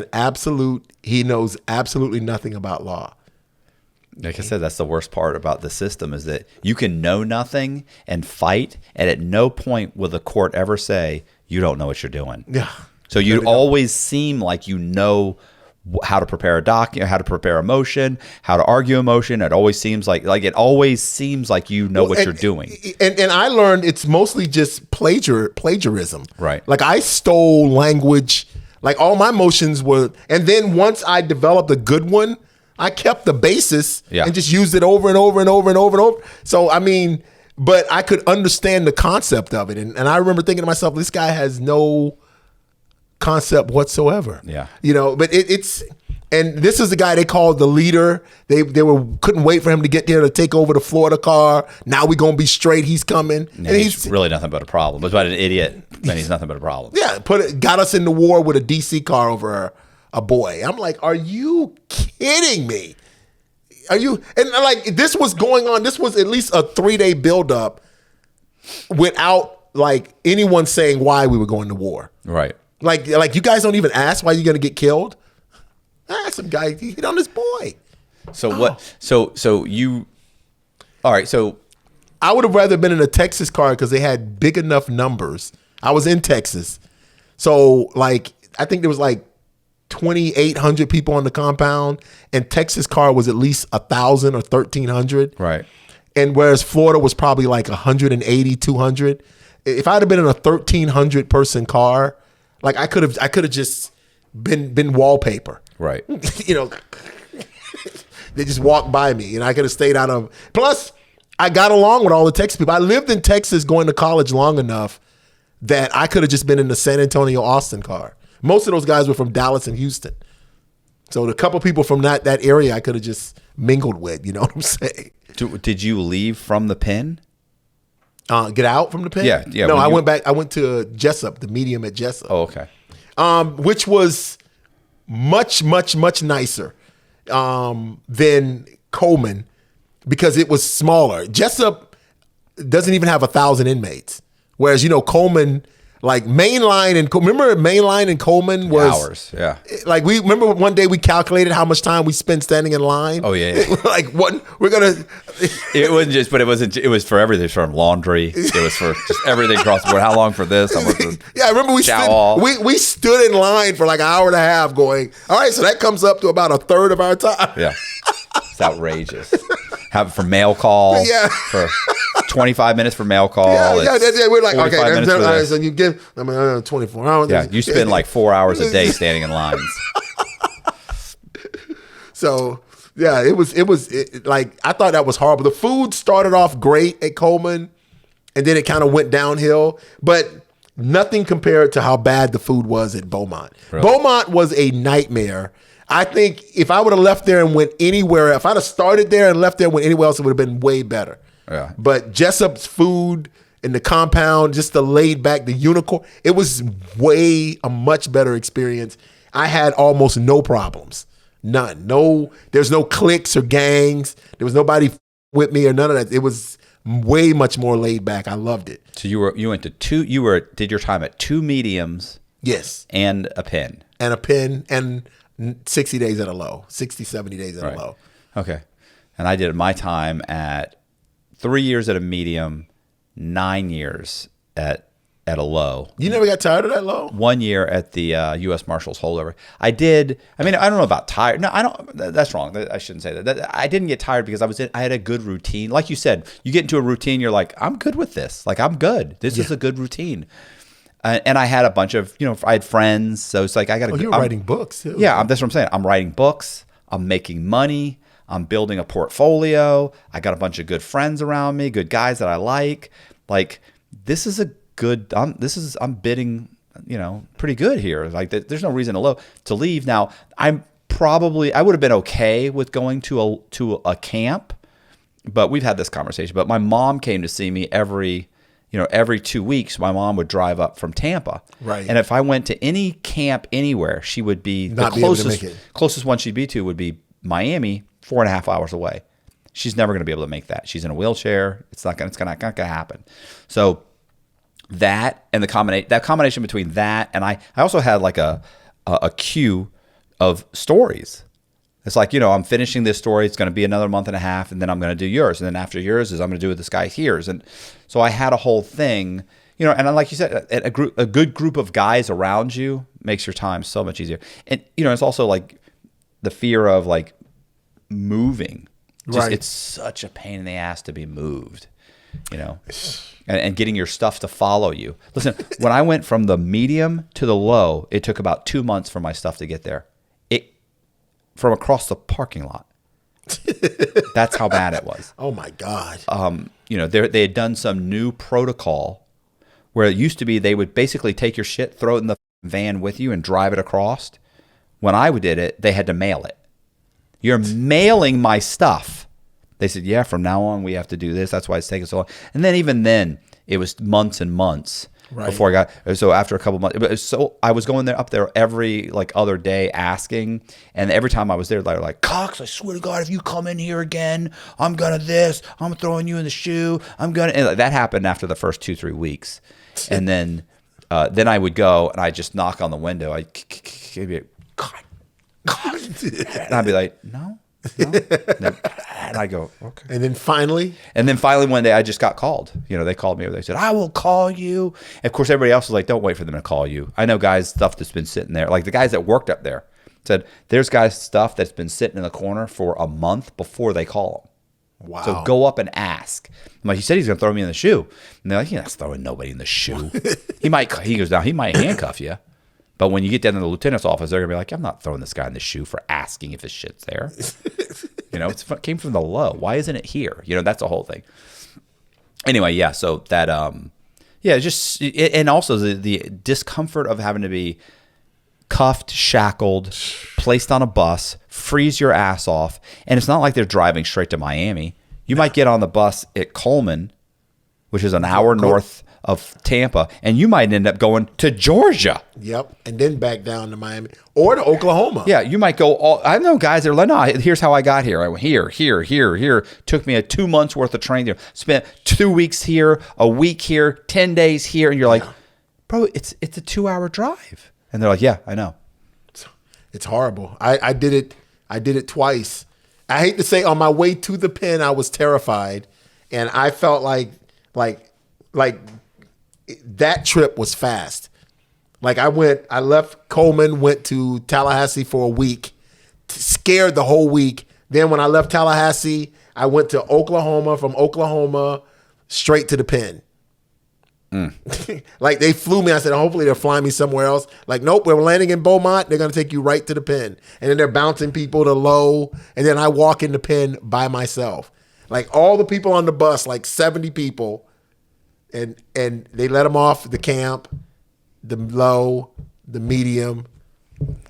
he knows absolutely nothing about law. Like I said, that's the worst part about the system is that you can know nothing and fight, and at no point will the court ever say, you don't know what you're doing. Yeah. So you always seem like you know how to prepare a document, how to prepare a motion, how to argue a motion. It always seems like you know what you're doing. And I learned it's mostly just plagiarism. Right. Like I stole language, like all my motions were, and then once I developed a good one, I kept the basis and just used it over and over and over and over and over. So, I mean, but I could understand the concept of it. And I remember thinking to myself, this guy has no concept whatsoever. Yeah. You know, but it's, and this is the guy they called the leader. They couldn't wait for him to get there to take over the Florida car. Now we're going to be straight. He's coming. And he's really nothing but a problem. But an idiot, then he's nothing but a problem. Yeah. Got us in the war with a DC car over a boy. I'm like, are you kidding me? And like this was going on. This was at least a 3-day buildup without like anyone saying why we were going to war. Right. Like you guys don't even ask why you're going to get killed. Some guy hit on this boy. So what? So you. All right. So I would have rather been in a Texas car because they had big enough numbers. I was in Texas, so like I think there was like 2,800 people on the compound, and Texas car was at least 1,000 or 1,300. Right. And whereas Florida was probably like 180, 200. If I'd have been in a 1,300 person car, like I could have just been wallpaper. Right. You know, they just walked by me, and I could have stayed out of. Plus, I got along with all the Texas people. I lived in Texas going to college long enough that I could have just been in the San Antonio, Austin car. Most of those guys were from Dallas and Houston. So the couple people from that area I could have just mingled with, you know what I'm saying? Did you leave from the pen? Get out from the pen? Yeah. No, I went back. I went to Jessup, the medium at Jessup. Oh, okay. Which was much, much, much nicer than Coleman because it was smaller. Jessup doesn't even have 1,000 inmates. Whereas, you know, Coleman, like Mainline remember Mainline and Coleman was hours. Yeah. Like we remember one day we calculated how much time we spent standing in line. Oh yeah. Like what we're gonna. It wasn't just, but it wasn't. It was for everything. From laundry. It was for just everything across the board. How long for this? How much for yeah, I remember we stood in line for like an hour and a half, going. All right, so that comes up to about a third of our time. Yeah. It's outrageous. Have it for mail call. Yeah. For 25 minutes for mail call. Yeah. We're like, okay, minutes so you give 24 hours. Yeah, you spend like 4 hours a day standing in lines. So yeah, it was like I thought that was horrible. The food started off great at Coleman, and then it kind of went downhill, but nothing compared to how bad the food was at Beaumont. Really? Beaumont was a nightmare. I think if I would have left there and went anywhere, if I'd have started there and left there and went anywhere else, it would have been way better. Yeah. But Jessup's food in the compound, just the laid back, the unicorn, it was a much better experience. I had almost no problems. None. No, there's no cliques or gangs. There was nobody with me or none of that. It was way much more laid back. I loved it. So you went to did your time at 2 mediums. Yes. And a pen. And a pen and 60 days at a low, 60, 70 days at a low. Okay. And I did my time at 3 years at a medium, 9 years at a low. You never got tired of that low? 1 year at the U.S. Marshals holdover. I did. I mean, I don't know about tired. No, I don't. That's wrong. I shouldn't say that. I didn't get tired because I had a good routine. Like you said, you get into a routine, you're like, I'm good with this. Like, I'm good. This is a good routine. And I had a bunch of, I had friends. So it's like, I got to. You're writing books too. Yeah, that's what I'm saying. I'm writing books. I'm making money. I'm building a portfolio. I got a bunch of good friends around me, good guys that I like. Like, this is a good. I'm bidding. pretty good here. Like there's no reason to leave. Now I would have been okay with going to a camp, but we've had this conversation. But my mom came to see me every 2 weeks. My mom would drive up from Tampa. Right. And if I went to any camp anywhere, she would be Not the be able to make it. closest one she'd be to would be Miami, 4.5 hours away. She's never going to be able to make that. She's in a wheelchair. It's not going to happen. So that and that combination between that and I also had like a queue of stories. It's like, I'm finishing this story. It's going to be another month and a half, and then I'm going to do yours. And then after yours I'm going to do what this guy hears. And so I had a whole thing, and like you said, a good group of guys around you makes your time so much easier. And, it's also like the fear of like moving. Right. It's such a pain in the ass to be moved, and getting your stuff to follow you. Listen, when I went from the medium to the low, it took about 2 months for my stuff to get there. From across the parking lot. That's how bad it was. Oh my God. They had done some new protocol where it used to be they would basically take your shit, throw it in the van with you and drive it across. When I did it, they had to mail it. You're mailing my stuff. They said, yeah, from now on we have to do this. That's why it's taking so long. And then even then, it was months and months. Right. Before I got, so after a couple months, so I was going up there every other day asking, and every time I was there, they were like, Cox, I swear to God, if you come in here again, I'm throwing you in the shoe, and that happened after the first 2-3 weeks, and then I would go and I just knock on the window, I'd be like, and I'd be like, no. And I go, okay. And then finally one day I just got called. They called me over. They said, I will call you. And of course, everybody else was like, don't wait for them to call you. I know guys' stuff that's been sitting there. Like the guys that worked up there said, there's guys' stuff that's been sitting in the corner for a month before they call them. Wow. So go up and ask. I'm like, he said he's going to throw me in the shoe. And they're like, he's not throwing nobody in the shoe. He goes down, he might handcuff you. But when you get down to the lieutenant's office, they're going to be like, I'm not throwing this guy in the shoe for asking if his shit's there. It came from the low. Why isn't it here? That's the whole thing. Anyway, yeah, so that, and also the discomfort of having to be cuffed, shackled, placed on a bus, freeze your ass off. And it's not like they're driving straight to Miami. You might get on the bus at Coleman, which is an hour north of Tampa, and you might end up going to Georgia. Yep, and then back down to Miami or to Oklahoma. Yeah, you might go. I know guys that are like, no, here's how I got here. I went here. Took me 2 months worth of training there. Spent 2 weeks here, a week here, 10 days here, and you're like, bro, it's a 2-hour drive. And they're like, yeah, I know. It's horrible. I did it twice. I hate to say, on my way to the pen, I was terrified, and I felt like that trip was fast. I left Coleman, went to Tallahassee for a week, scared the whole week. Then when I left Tallahassee, I went to Oklahoma, from Oklahoma straight to the pen. They flew me. I said, hopefully they'll fly me somewhere else. Nope, we're landing in Beaumont. They're going to take you right to the pen. And then they're bouncing people to low. And then I walk in the pen by myself. All the people on the bus, 70 people, and they let them off the camp, the low, the medium.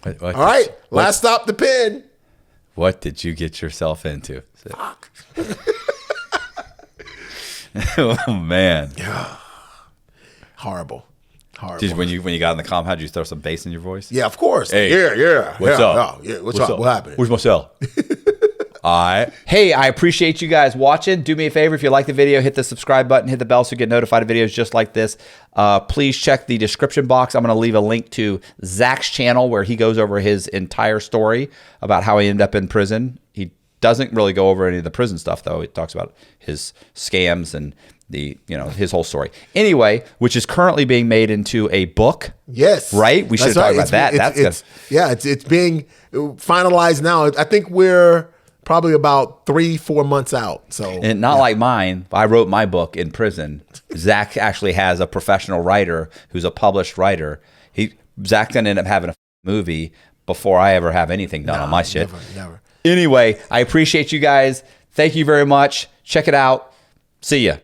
All right, last stop, the pen. What did you get yourself into? Fuck. Oh man. Horrible. When you got in the comm, how'd you throw some bass in your voice? Yeah, of course. Hey, yeah. What's up? Yeah, what's up? What happened? Where's my cell? All right. Hey, I appreciate you guys watching. Do me a favor, if you like the video, hit the subscribe button, hit the bell so you get notified of videos just like this. Please check the description box. I'm going to leave a link to Zach's channel where he goes over his entire story about how he ended up in prison. He doesn't really go over any of the prison stuff, though. He talks about his scams and his whole story. Anyway, which is currently being made into a book. Yes. Right? We should talk about that. It's being finalized now. I think we're probably about 3-4 months out. So, and not like mine. I wrote my book in prison. Zach actually has a professional writer who's a published writer. Zach's gonna end up having a movie before I ever have anything done on my shit. Never. Anyway, I appreciate you guys. Thank you very much. Check it out. See ya.